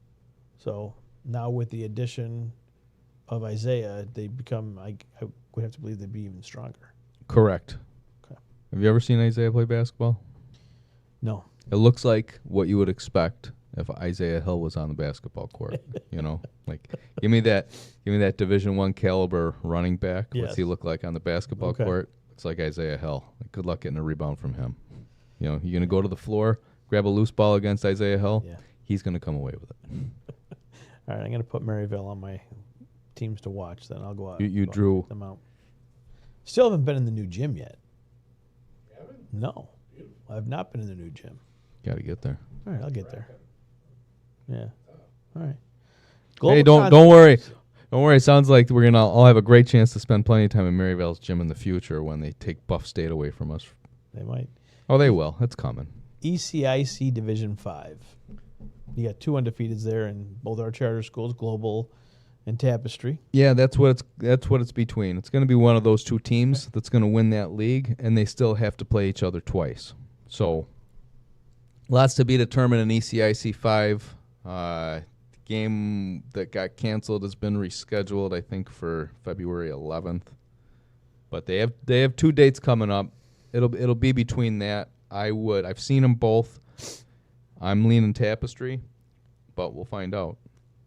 So now with the addition of Isaiah, they become. I would have to believe they'd be even stronger. Correct. Okay. Have you ever seen Isaiah play basketball? No. It looks like what you would expect if Isaiah Hill was on the basketball court. Like give me that Division I caliber running back. Yes. What's he look like on the basketball court? Looks like Isaiah Hill. Good luck getting a rebound from him. You're gonna go to the floor, grab a loose ball against Isaiah Hill. Yeah. He's gonna come away with it. All right, I'm gonna put Maryville on my teams to watch. Then I'll go out. You drew them out. Still haven't been in the new gym yet. You haven't? No, I've not been in the new gym. Got to get there. All right, I'll get there. Yeah. All right. Hey, don't worry. Don't worry. It sounds like we're gonna all have a great chance to spend plenty of time in Maryville's gym in the future when they take Buff State away from us. They might. Oh, they will. It's coming. ECIC Division 5. You got 2 undefeateds there in both our charter schools, Global and Tapestry. Yeah, that's what it's between. It's going to be one of those 2 teams that's going to win that league, and they still have to play each other twice. So, lots to be determined in ECIC 5. The game that got canceled has been rescheduled, I think, for February 11th. But they have 2 dates coming up. It'll be between that. I've seen them both. I'm leaning Tapestry, but we'll find out.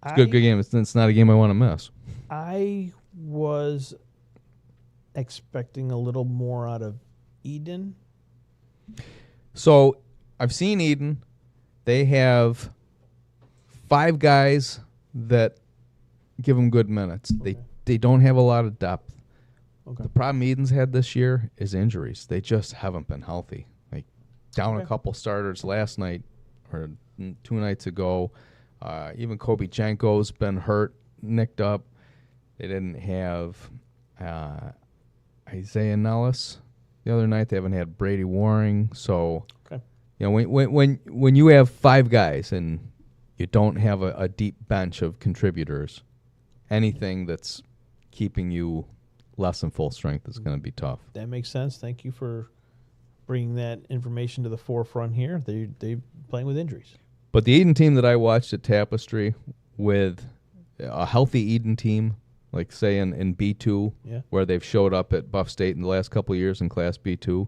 It's a good game. It's not a game I want to miss. I was expecting a little more out of Eden. So I've seen Eden. They have 5 guys that give them good minutes. Okay. They don't have a lot of depth. Okay. The problem Eden's had this year is injuries. They just haven't been healthy. Like down a couple starters last night or 2 nights ago. Even Kobe Janko's been hurt, nicked up. They didn't have Isaiah Nellis the other night. They haven't had Brady Waring. So, when you have 5 guys and you don't have a deep bench of contributors, anything that's keeping you less than full strength is going to be tough. That makes sense. Thank you for bringing that information to the forefront here. They're playing with injuries. But the Eden team that I watched at Tapestry with a healthy Eden team, like say in B2, where they've showed up at Buff State in the last couple of years in Class B2,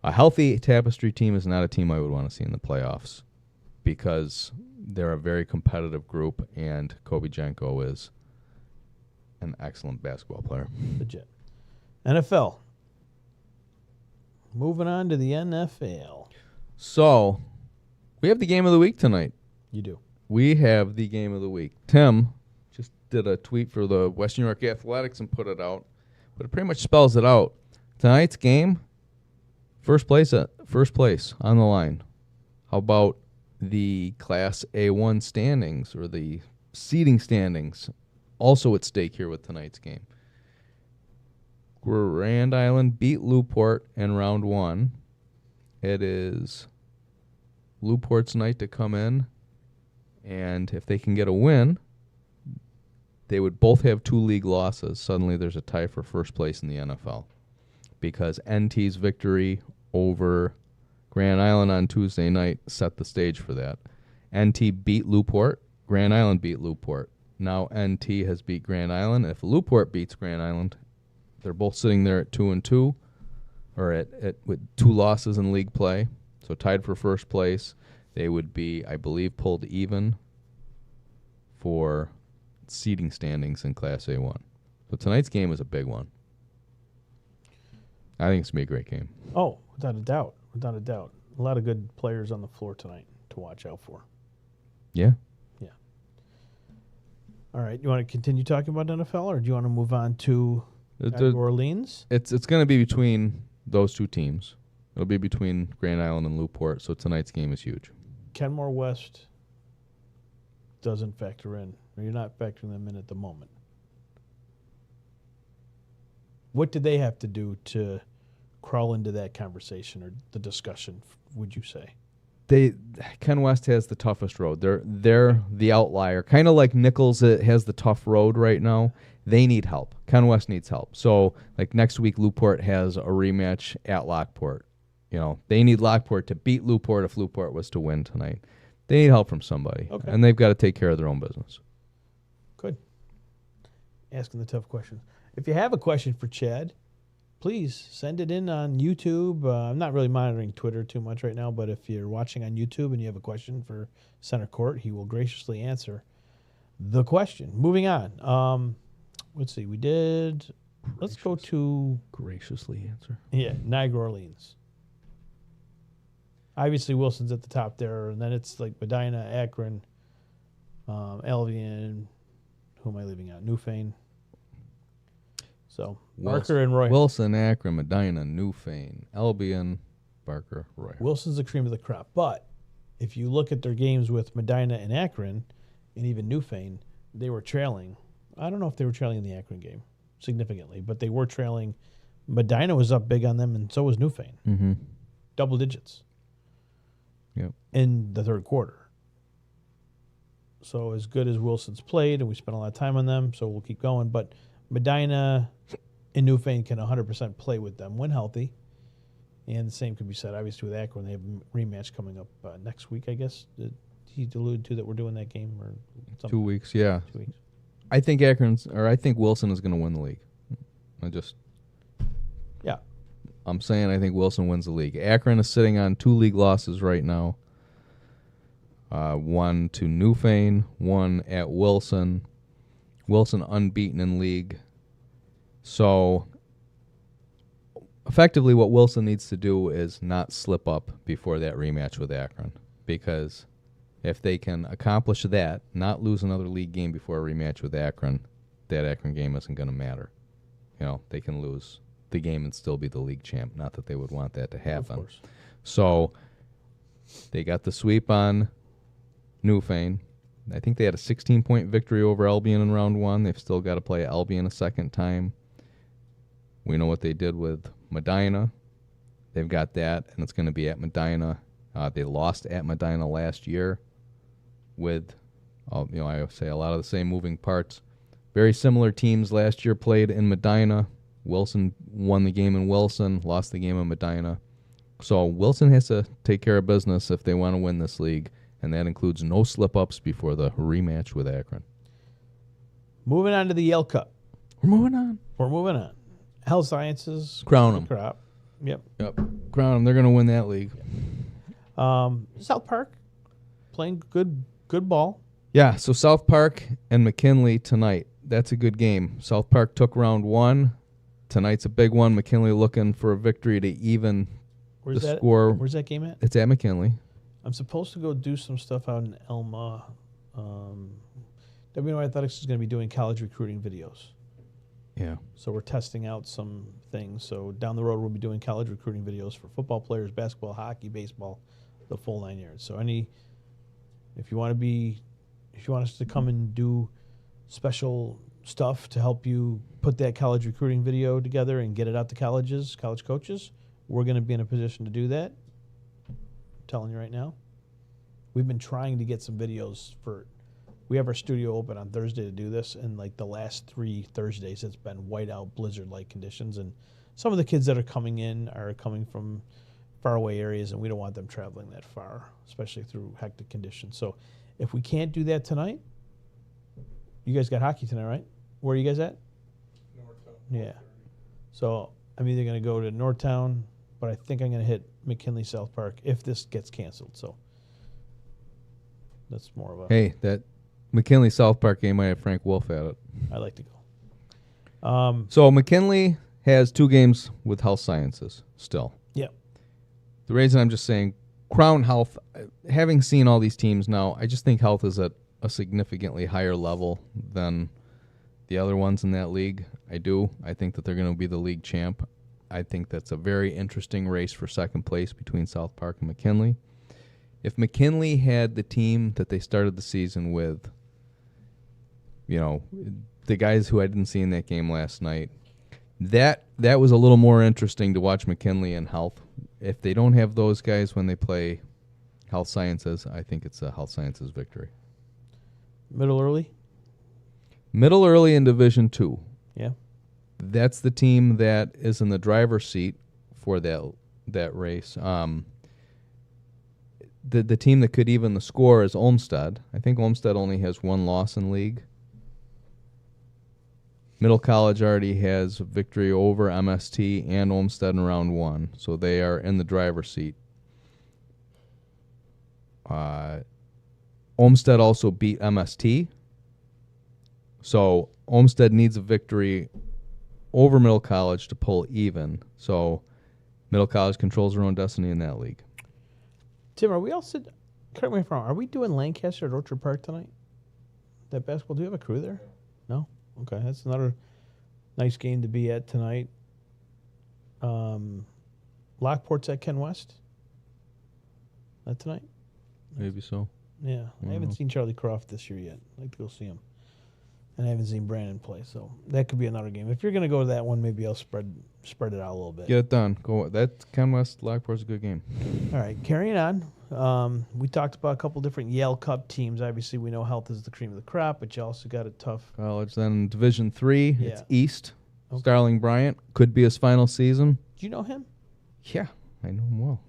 a healthy Tapestry team is not a team I would want to see in the playoffs because they're a very competitive group, and Kobe Janko is an excellent basketball player. Legit. NFL. Moving on to the NFL. So, we have the game of the week tonight. You do. We have the game of the week. Tim just did a tweet for the Western New York Athletics and put it out, but it pretty much spells it out. Tonight's game, first place on the line. How about the Class A1 standings, or the seeding standings, also at stake here with tonight's game? Grand Island beat Newport in round 1. It is Newport's night to come in, and if they can get a win, they would both have 2 league losses. Suddenly there's a tie for first place in the NFL, because NT's victory over Grand Island on Tuesday night set the stage for that. NT beat Newport. Grand Island beat Newport. Now NT has beat Grand Island. If Newport beats Grand Island, they're both sitting there at 2-2, or at with 2 losses in league play, so tied for first place. They would be, I believe, pulled even for seeding standings in Class A1. So tonight's game is a big one. I think it's going to be a great game. Oh, without a doubt. Without a doubt. A lot of good players on the floor tonight to watch out for. Yeah. Yeah. All right. You want to continue talking about NFL, or do you want to move on to New Orleans? It's going to be between those 2 teams. It'll be between Grand Island and Newport, so tonight's game is huge. Kenmore West doesn't factor in, or you're not factoring them in at the moment. What did they have to do to crawl into that conversation or the discussion, would you say? Ken West has the toughest road. They're the outlier. Kind of like Nichols has the tough road right now. They need help. Ken West needs help. So, like next week, Newport has a rematch at Lockport. You know, they need Lockport to beat Newport if Newport was to win tonight. They need help from somebody. Okay. And they've got to take care of their own business. Good. Asking the tough questions. If you have a question for Chad, please send it in on YouTube. I'm not really monitoring Twitter too much right now, but if you're watching on YouTube and you have a question for Centercourt, he will graciously answer the question. Moving on. Let's see. Let's go to... Graciously answer. Yeah, New Orleans. Obviously, Wilson's at the top there, and then it's like Medina, Akron, Albion. Who am I leaving out? Newfane. So, Barker and Roy. Wilson, Akron, Medina, Newfane, Albion, Barker, Roy. Wilson's the cream of the crop. But if you look at their games with Medina and Akron, and even Newfane, they were trailing. I don't know if they were trailing in the Akron game significantly, but they were trailing. Medina was up big on them, and so was Newfane. Mm-hmm. Double digits. Yep. In the third quarter. So as good as Wilson's played, and we spent a lot of time on them, so we'll keep going. But Medina and Newfane can 100% play with them when healthy. And the same could be said, obviously, with Akron. They have a rematch coming up next week, I guess. Did he allude to that we're doing that game? Or something? 2 weeks, yeah. 2 weeks. I think Wilson is going to win the league. Yeah. I'm saying I think Wilson wins the league. Akron is sitting on 2 league losses right now. 1 to Newfane, 1 at Wilson. Wilson unbeaten in league. So, effectively what Wilson needs to do is not slip up before that rematch with Akron. Because if they can accomplish that, not lose another league game before a rematch with Akron, that Akron game isn't going to matter. You know, they can lose the game and still be the league champ. Not that they would want that to happen. Of course. So they got the sweep on Newfane. I think they had a 16-point victory over Albion in round 1. They've still got to play Albion a second time. We know what they did with Medina. They've got that, and it's going to be at Medina. They lost at Medina last year with, I say a lot of the same moving parts. Very similar teams last year played in Medina. Wilson won the game in Wilson, lost the game in Medina. So Wilson has to take care of business if they want to win this league, and that includes no slip-ups before the rematch with Akron. Moving on to the Yale Cup. We're moving on. Health Sciences. Crown them. Crop. Yep. Crown them. They're going to win that league. South Park playing good ball. Yeah, so South Park and McKinley tonight. That's a good game. South Park took round 1. Tonight's a big one. McKinley looking for a victory to even the score. Where's that game at? It's at McKinley. I'm supposed to go do some stuff out in Elma. WNY Athletics is going to be doing college recruiting videos. Yeah. So we're testing out some things. So down the road, we'll be doing college recruiting videos for football players, basketball, hockey, baseball, the full 9 yards. So if you want us to come and do special stuff to help you put that college recruiting video together and get it out to colleges, college coaches, we're going to be in a position to do that. I'm telling you right now. We've been trying to get some videos we have our studio open on Thursday to do this, and like the last 3 Thursdays, it's been whiteout blizzard-like conditions, and some of the kids that are coming in are coming from faraway areas, and we don't want them traveling that far, especially through hectic conditions. So if we can't do that tonight, you guys got hockey tonight, right? Where are you guys at? Northtown. Yeah. So I'm either going to go to Northtown, but I think I'm going to hit McKinley South Park if this gets canceled. So that's more of a... Hey, that McKinley South Park game might have Frank Wolf at it. I like to go. So McKinley has 2 games with health sciences still. Yep. The reason I'm just saying Crown Health, having seen all these teams now, I just think Health is at a significantly higher level than the other ones in that league. I do. I think that they're going to be the league champ. I think that's a very interesting race for second place between South Park and McKinley. If McKinley had the team that they started the season with, the guys who I didn't see in that game last night, that was a little more interesting to watch McKinley and Health. If they don't have those guys when they play Health Sciences, I think it's a Health Sciences victory. Middle early? Middle early in Division 2. Yeah. That's the team that is in the driver's seat for that race. The team that could even the score is Olmsted. I think Olmsted only has 1 loss in league. Middle College already has a victory over MST and Olmsted in round 1, so they are in the driver's seat. Olmsted also beat MST, so Olmsted needs a victory over Middle College to pull even. So Middle College controls their own destiny in that league. Tim, are we all correct me if I'm wrong, are we doing Lancaster at Orchard Park tonight? That basketball, do you have a crew there? No? Okay, that's another nice game to be at tonight. Lockport's at Ken West? That tonight? Maybe so. Yeah, I haven't seen Charlie Croft this year yet. I'd like to go see him. And I haven't seen Brandon play, so that could be another game. If you're going to go to that one, maybe I'll spread it out a little bit. Get it done. Go. That Ken West Lockport's a good game. All right, carrying on. We talked about a couple different Yale Cup teams. Obviously, we know Health is the cream of the crop, but you also got a tough College. Then Division 3, Yeah. it's East. Okay. Starling Bryant could be his final season. Do you know him? Yeah, I know him well.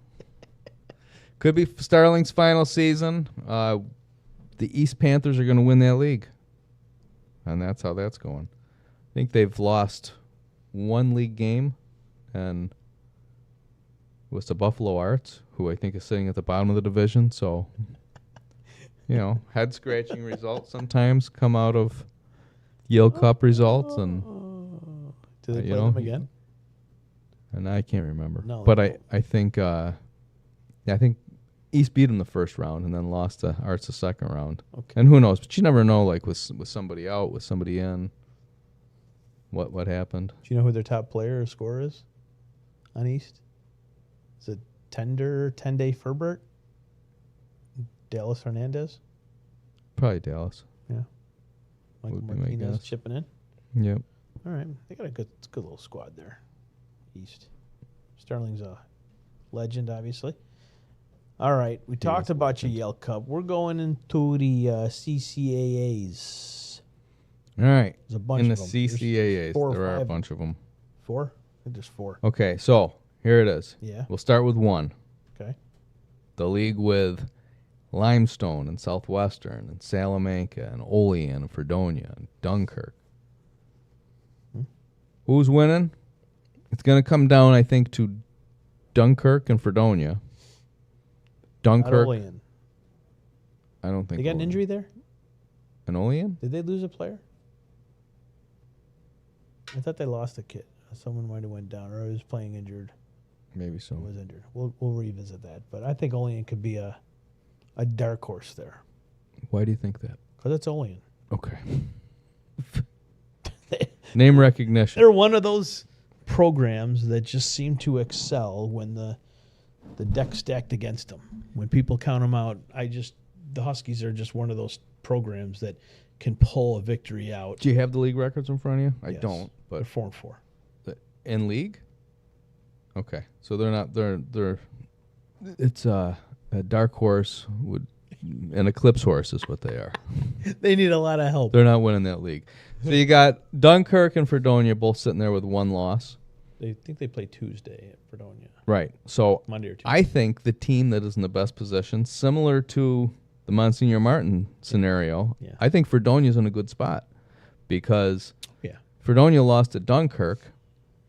Could be Starling's final season. The East Panthers are going to win that league. And that's how that's going. I think they've lost 1 league game, and it was to Buffalo Arts, who I think is sitting at the bottom of the division. So, head-scratching results sometimes come out of Yale Cup results. And do they play them again? And I can't remember. No, but I think I think East beat them the first round and then lost to Arts the second round. Okay. And who knows? But you never know, like with somebody out, with somebody in, what happened. Do you know who their top player or scorer is on East? Is it 10-day Furbert? Dallas Hernandez? Probably Dallas. Yeah. Michael Would be my Martinez guess. chipping in? Yep. All right. They got a good little squad there. East. Starling's a legend, obviously. All right. We talked about your Yale Cup. We're going into the CCAAs. All right. There's a bunch in of the them. There's CCAAs, 4 or there are a 5. bunch of them. 4? I think there's 4. Okay, so here it is. Yeah. We'll start with 1. Okay. The league with Limestone and Southwestern and Salamanca and Olean and Fredonia and Dunkirk. Who's winning? It's going to come down, I think, to Dunkirk and Fredonia. Dunkirk. Not Olean. I don't think They got an Olean. injury there? An Olean? Did they lose a player? I thought they lost a kid. Someone might have went down, or was playing injured. Maybe so. Was injured. We'll revisit that, but I think Olean could be a a dark horse there. Why do you think that? Because it's Olean. Okay. Name recognition. They're one of those programs that just seem to excel when the deck's stacked against them. When people count them out, the Huskies are just one of those programs that can pull a victory out. Do you have the league records in front of you? I Yes. don't. But They're 4-4. in league? Okay. So they're not they're it's a dark horse would an eclipse horse is what they are. They need a lot of help. They're not winning that league. So you got Dunkirk and Fredonia both sitting there with one loss. They think they play Tuesday at Fredonia. Right. So Monday or Tuesday. I think the team that is in the best position, similar to the Monsignor Martin scenario, Yeah. I think Fredonia's in a good spot because Yeah. Fredonia lost to Dunkirk,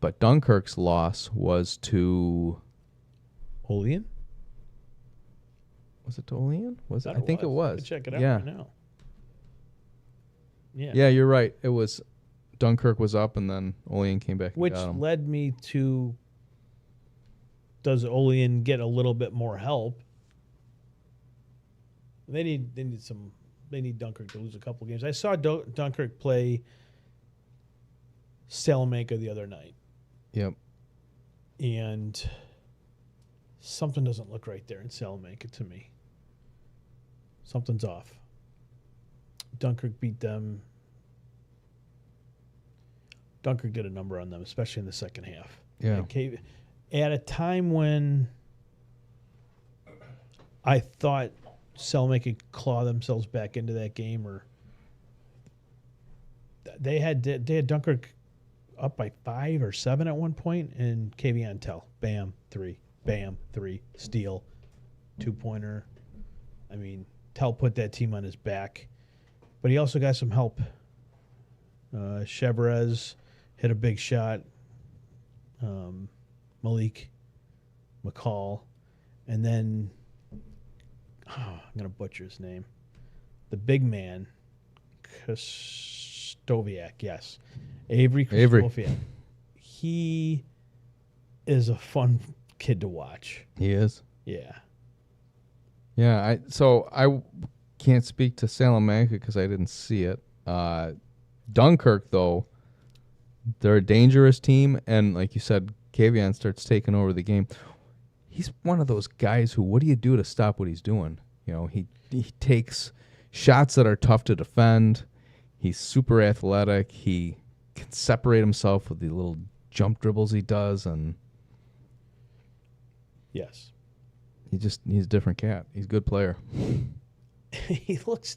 but Dunkirk's loss was to Olean? Was it to Olean? Was it? Thought I think it I was. could check it out Yeah. right now. Yeah. Yeah, you're right. It was Dunkirk was up and then Olean came back and Which got him. led me to, does Olean get a little bit more help? They need Dunkirk to lose a couple games. I saw Dunkirk play Salamanca the other night, Yep. and something doesn't look right there in Salamanca to me. Something's off. Dunkirk beat them. Dunkirk did a number on them, especially in the second half. Yeah. Okay, at a time when I thought Salamanca could claw themselves back into that game, or they had Dunkirk up by 5 or 7 at one point, and KVN Tell, bam, 3, bam, 3, steal, 2-pointer. I mean, Tell put that team on his back, but he also got some help. Chevrez hit a big shot. Malik McCall, and then I'm going to butcher his name. The big man, Kostoviak, yes. Avery Kostoviak. He is a fun kid to watch. He is. Yeah. Yeah, I can't speak to Salamanca because I didn't see it. Dunkirk, though, they're a dangerous team, and like you said, Kavian starts taking over the game. He's one of those guys who, what do you do to stop what he's doing? You know, he takes shots that are tough to defend. He's super athletic. He can separate himself with the little jump dribbles he does, and yes, he's a different cat. He's a good player. He looks.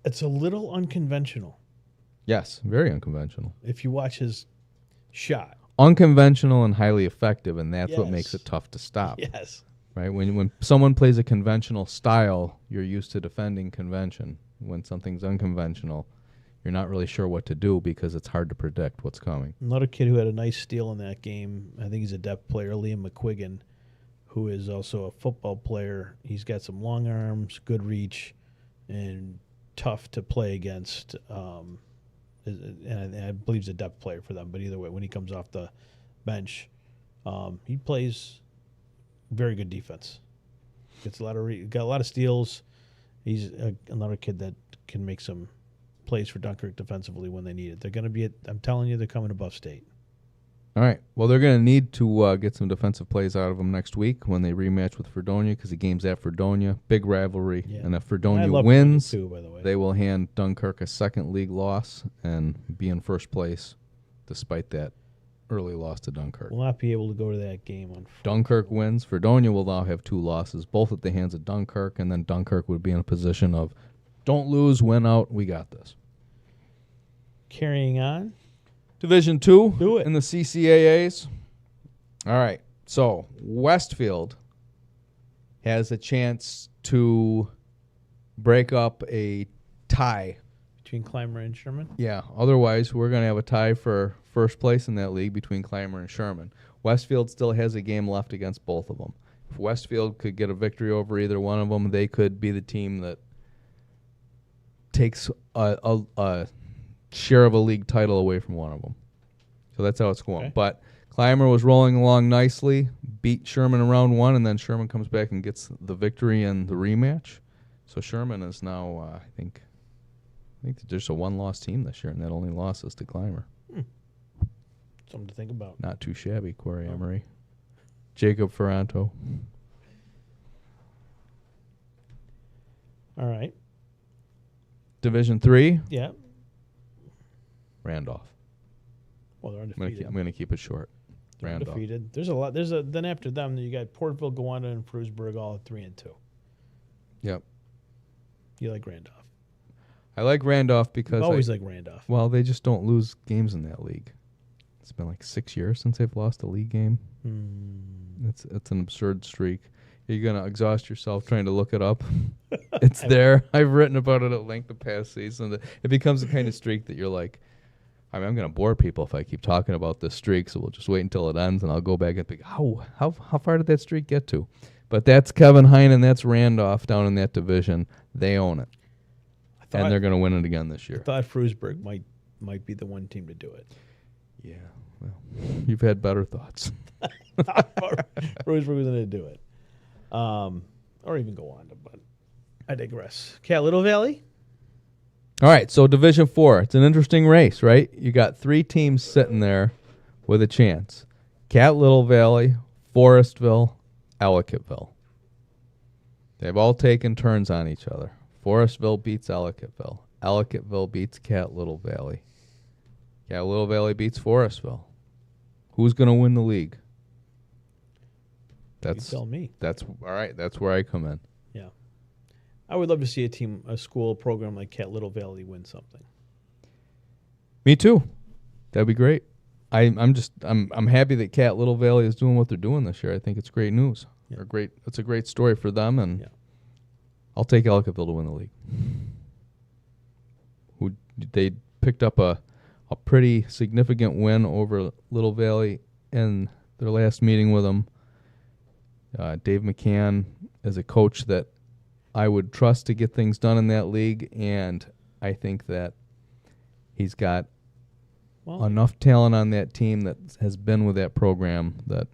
It's a little unconventional. Yes, very unconventional. If you watch his shot. Unconventional and highly effective, and that's what makes Yes. it tough to stop. Yes. Right? When someone plays a conventional style, you're used to defending convention. When something's unconventional, you're not really sure what to do because it's hard to predict what's coming. Another kid who had a nice steal in that game, I think he's a depth player, Liam McQuiggan, who is also a football player. He's got some long arms, good reach, and tough to play against. And I believe he's a depth player for them. But either way, when he comes off the bench, he plays very good defense. Gets a lot of got a lot of steals. He's another kid that can make some plays for Dunkirk defensively when they need it. They're going to be. I'm telling you, they're coming above state. All right. Well, they're going to need to get some defensive plays out of them next week when they rematch with Fredonia because the game's at Fredonia. Big rivalry. Yeah. And if I Fredonia love wins, Fredonia too, by the way. they will hand Dunkirk a second league loss and be in first place despite that early loss to Dunkirk. Will not be able to go to that game on Dunkirk wins. Fredonia will now have 2 losses, both at the hands of Dunkirk, and then Dunkirk would be in a position of don't lose, win out, we got this. Carrying on. Division 2 Do it. in the CCAAs. All right. So Westfield has a chance to break up a tie. Between Clymer and Sherman? Yeah. Otherwise, we're going to have a tie for first place in that league between Clymer and Sherman. Westfield still has a game left against both of them. If Westfield could get a victory over either one of them, they could be the team that takes a share of a league title away from one of them. So that's how it's going. Okay. But Clymer was rolling along nicely, beat Sherman in round 1, and then Sherman comes back and gets the victory in the rematch. So Sherman is now, I think there's a one-loss team this year, and that only loss is to Clymer. Something to think about. Not too shabby, Corey Emery. Jacob Ferranto. All right. Division 3, Yeah. Randolph. Well, they're undefeated. I'm going to keep it short. They're Randolph. undefeated. There's a lot. Then after them, you got Portville, Gowanda, and Frewsburg all at 3-2. Yep. You like Randolph? I like Randolph because I've always like Randolph. Well, they just don't lose games in that league. It's been like 6 years since they've lost a league game. It's an absurd streak. You're going to exhaust yourself trying to look it up. It's there. I've written about it at length the past season. It becomes the kind of streak that you're like, I'm going to bore people if I keep talking about this streak, so we'll just wait until it ends, and I'll go back and think, how far did that streak get to? But that's Kevin Heinen. That's Randolph down in that division. They own it. And they're going to win it again this year. I thought Frewsburg might be the one team to do it. Yeah, well, you've had better thoughts. Frewsburg was going to do it. Or even Gowanda, but I digress. Cat Little Valley? All right, so Division 4. It's an interesting race, right? You got 3 teams sitting there with a chance. Cat Little Valley, Forestville, Ellicottville. They've all taken turns on each other. Forestville beats Ellicottville. Ellicottville beats Cat Little Valley. Cat Little Valley beats Forestville. Who's going to win the league? You tell me. That's all right. That's where I come in. Yeah. I would love to see a school program like Cat Little Valley win something. Me too. That'd be great. I'm happy that Cat Little Valley is doing what they're doing this year. I think it's great news. Yeah. It's a great story for them, and I'll take Ellicottville to win the league. They picked up a pretty significant win over Little Valley in their last meeting with them. Dave McCann is a coach that I would trust to get things done in that league, and I think that he's got enough talent on that team that has been with that program that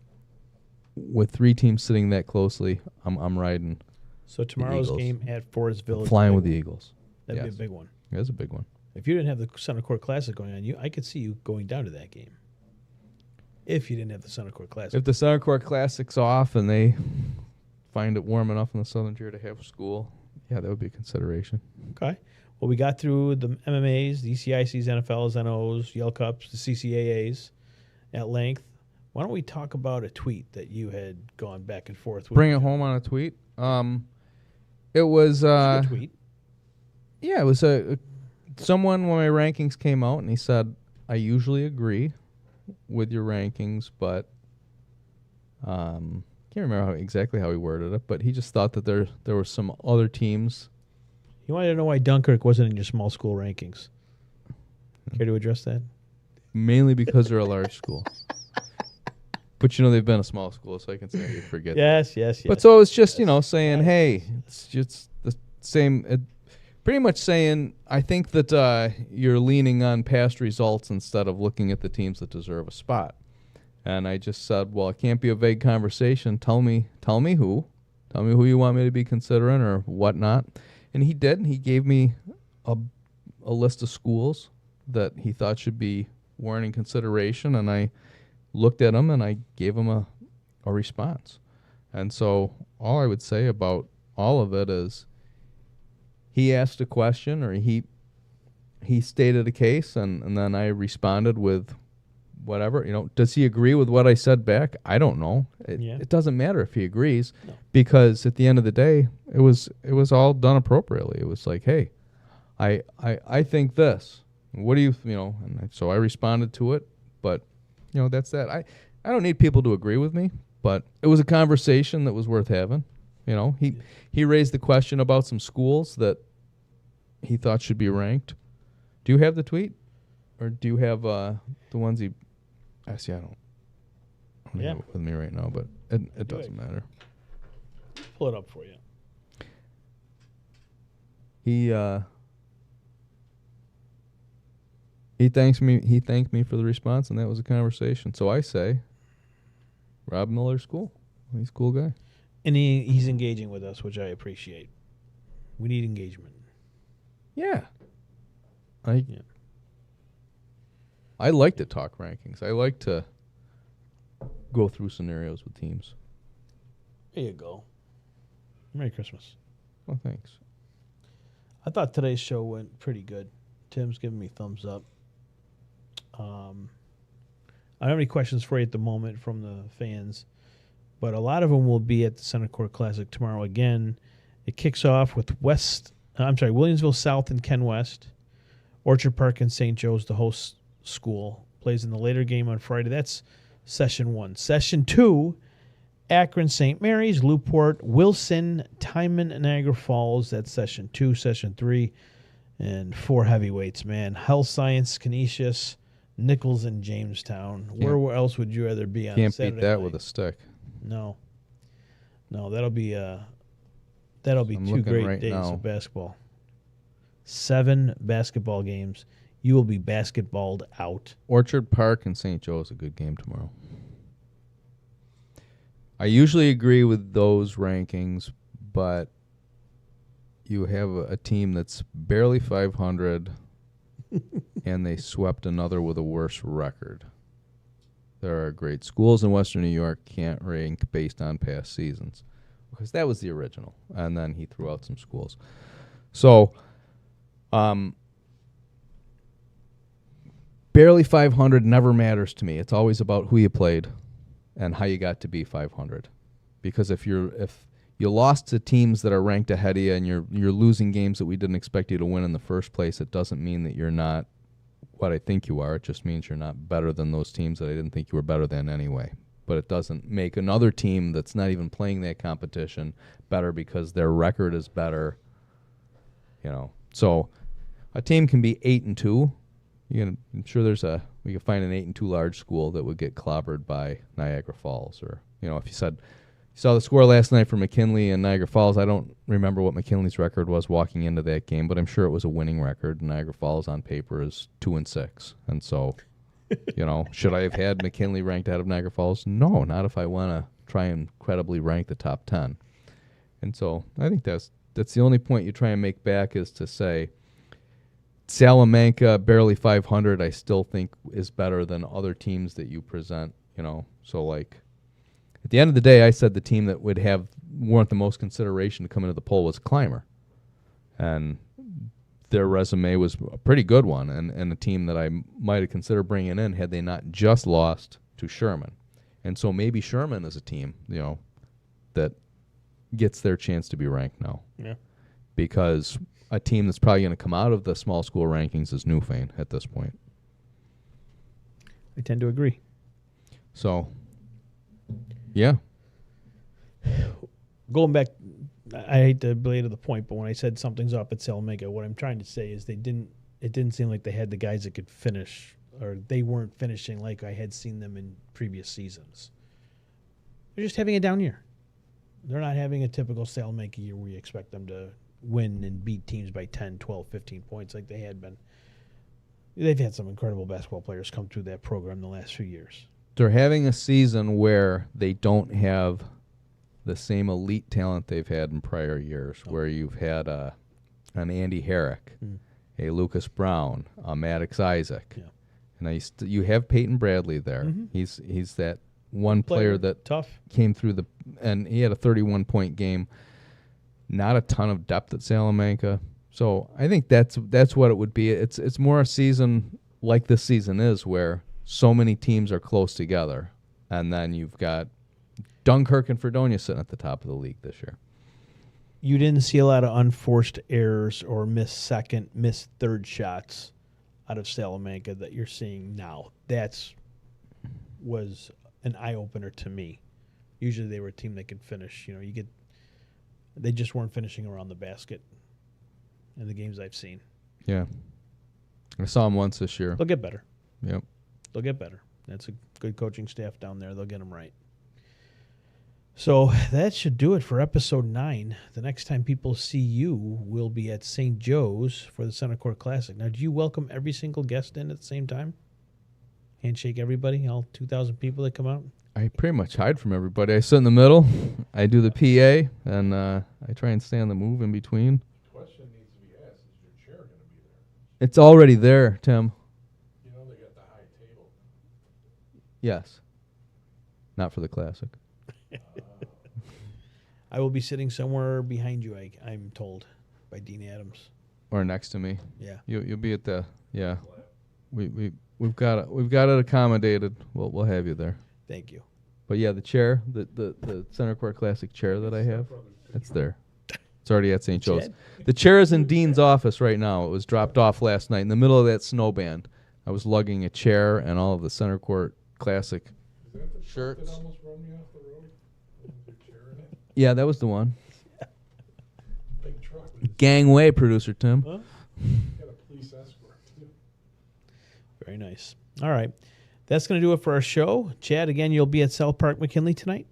with 3 teams sitting that closely, I'm riding. So tomorrow's game at Forestville, flying with the Eagles. That'd be a big one. Yeah, it's a big one. If you didn't have the Centercourt Classic going on, I could see you going down to that game. If you didn't have the Centercourt Classic. If the Centercourt Classic's off and they find it warm enough in the southern tier to have school, yeah, that would be a consideration. Okay. Well, we got through the MMAs, the ECICs, NFLs, NOs, Yale Cups, the CCAAs at length. Why don't we talk about a tweet that you had gone back and forth with? Bring it home on a tweet. It was a tweet. Yeah, it was someone when my rankings came out, and he said, "I usually agree with your rankings, but can't remember exactly how he worded it, but he just thought that there were some other teams." He wanted to know why Dunkirk wasn't in your small school rankings. Care to address that? Mainly because they're a large school. But, they've been a small school, so I can say you forget Yes. But so it was just, saying, hey, it's just the same. Pretty much saying, I think that you're leaning on past results instead of looking at the teams that deserve a spot. And I just said, well, it can't be a vague conversation. Tell me who. Tell me who you want me to be considering or whatnot. And he did. And he gave me a list of schools that he thought should be warranting consideration. And I looked at them and I gave him a response. And so all I would say about all of it is he asked a question or he stated a case and then I responded with whatever. Does he agree with what I said back? I don't know. It doesn't matter if he agrees because at the end of the day, it was all done appropriately. It was like, hey, I think this. What do you, and so I responded to it, but that's that. I don't need people to agree with me, but it was a conversation that was worth having. He raised the question about some schools that he thought should be ranked. Do you have the tweet? Or do you have the ones he... Actually, I don't have it with me right now, but it doesn't matter. Pull it up for you. He He thanked me for the response, and that was a conversation. So I say, Rob Miller's cool. He's a cool guy. And he's engaging with us, which I appreciate. We need engagement. Yeah. I like to talk rankings. I like to go through scenarios with teams. There you go. Merry Christmas. Well, thanks. I thought today's show went pretty good. Tim's giving me thumbs up. I don't have any questions for you at the moment from the fans, but a lot of them will be at the Centercourt Classic tomorrow again. It kicks off with Williamsville South and Ken West. Orchard Park and St. Joe's, the host school, plays in the later game on Friday. That's session 1. Session 2, Akron, St. Mary's, Newport, Wilson, Timon, Niagara Falls. That's session 2. Session 3, and 4 heavyweights, man. Health Science, Canisius, Nichols, and Jamestown. Where else would you rather be on Can't Saturday beat that night? with a stick. No, that'll be 2 great days of basketball. 7 basketball games. You will be basketballed out. Orchard Park and St. Joe is a good game tomorrow. I usually agree with those rankings, but you have a team that's barely 500 and they swept another with a worse record. There are great schools in Western New York can't rank based on past seasons because that was the original, and then he threw out some schools. So, barely 500 never matters to me. It's always about who you played and how you got to be 500. Because if you lost to teams that are ranked ahead of you and you're losing games that we didn't expect you to win in the first place, it doesn't mean that you're not what I think you are. It just means you're not better than those teams that I didn't think you were better than anyway. But it doesn't make another team that's not even playing that competition better because their record is better. So a team can be 8-2. I'm sure we could find an 8-2 large school that would get clobbered by Niagara Falls, or if you said you saw the score last night for McKinley and Niagara Falls. I don't remember what McKinley's record was walking into that game, but I'm sure it was a winning record. Niagara Falls on paper is 2-6, and so should I have had McKinley ranked out of Niagara Falls? No, not if I want to try and credibly rank the top 10. And so I think that's the only point you try and make back is to say Salamanca, barely 500, I still think is better than other teams that you present, So, like, at the end of the day, I said the team that would warrant the most consideration to come into the poll was Clymer. And their resume was a pretty good one, and a team that I might have considered bringing in had they not just lost to Sherman. And so maybe Sherman is a team, that gets their chance to be ranked now. Yeah. Because a team that's probably going to come out of the small school rankings is Newfane at this point. I tend to agree. So, yeah. Going back, I hate to belabor the point, but when I said something's up at Salamanca, what I'm trying to say is it didn't seem like they had the guys that could finish, or they weren't finishing like I had seen them in previous seasons. They're just having a down year. They're not having a typical Salamanca year where you expect them to win and beat teams by 10, 12, 15 points like they had been. They've had some incredible basketball players come through that program the last few years. They're having a season where they don't have the same elite talent they've had in prior years, where you've had an Andy Herrick, a Lucas Brown, a Maddox Isaac. Yeah. And you have Peyton Bradley there. Mm-hmm. He's that one player that came through and he had a 31-point game. Not a ton of depth at Salamanca. So I think that's what it would be. It's more a season like this season is, where so many teams are close together, and then you've got Dunkirk and Fredonia sitting at the top of the league this year. You didn't see a lot of unforced errors or missed third shots out of Salamanca that you're seeing now. Was an eye-opener to me. Usually they were a team that could finish. They just weren't finishing around the basket in the games I've seen. Yeah. I saw them once this year. They'll get better. Yep. They'll get better. That's a good coaching staff down there. They'll get them right. So that should do it for episode 9. The next time people see you will be at St. Joe's for the Centercourt Classic. Now, do you welcome every single guest in at the same time? Handshake everybody, all 2,000 people that come out? I pretty much hide from everybody. I sit in the middle. I do the PA, and I try and stay on the move in between. The question needs to be asked, is your chair going to be there? It's already there, Tim. You know they got the high table. Yes. Not for the Classic. I will be sitting somewhere behind you, I'm told, by Dean Adams. Or next to me. Yeah. You'll be at the, yeah. We've got it accommodated. We'll have you there. Thank you. But yeah, the chair, the Centercourt Classic chair that I have, it's there. It's already at St. Joe's. The chair is in Dean's office right now. It was dropped off last night in the middle of that snow band. I was lugging a chair and all of the Centercourt Classic shirts. That almost run me off the road with your chair in it. Yeah, that was the one. Big truck. Gangway, producer Tim. Huh? Got a police escort too. Very nice. All right. That's going to do it for our show. Chad, again, you'll be at South Park McKinley tonight?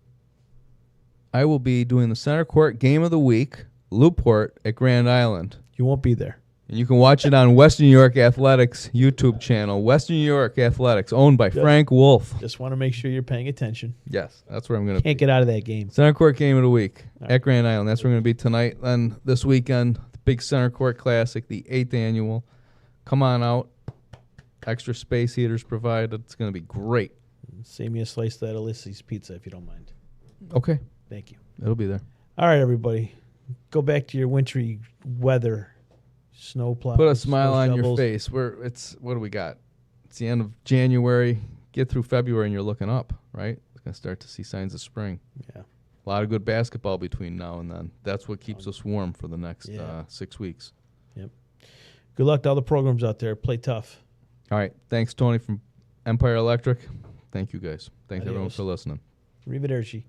I will be doing the Centercourt Game of the Week, Looport at Grand Island. You won't be there. And you can watch it on Western New York Athletics YouTube channel. Western New York Athletics, owned by Frank Wolf. Just want to make sure you're paying attention. Yes, that's where I'm going to be. Can't get out of that game. Centercourt Game of the Week at Grand Island. That's where we're going to be tonight. Then this weekend, the big Centercourt Classic, the 8th annual. Come on out. Extra space heaters provided. It's going to be great. Save me a slice of that Ulysses pizza if you don't mind. Okay. Thank you. It'll be there. All right, everybody. Go back to your wintry weather. Snow plow. Put a smile on your face. What do we got? It's the end of January. Get through February and you're looking up, right? It's going to start to see signs of spring. Yeah. A lot of good basketball between now and then. That's what keeps us warm for the next 6 weeks. Yep. Good luck to all the programs out there. Play tough. All right. Thanks, Tony from Empire Electric. Thank you, guys. Thanks, everyone, Adios. for listening. Arrivederci.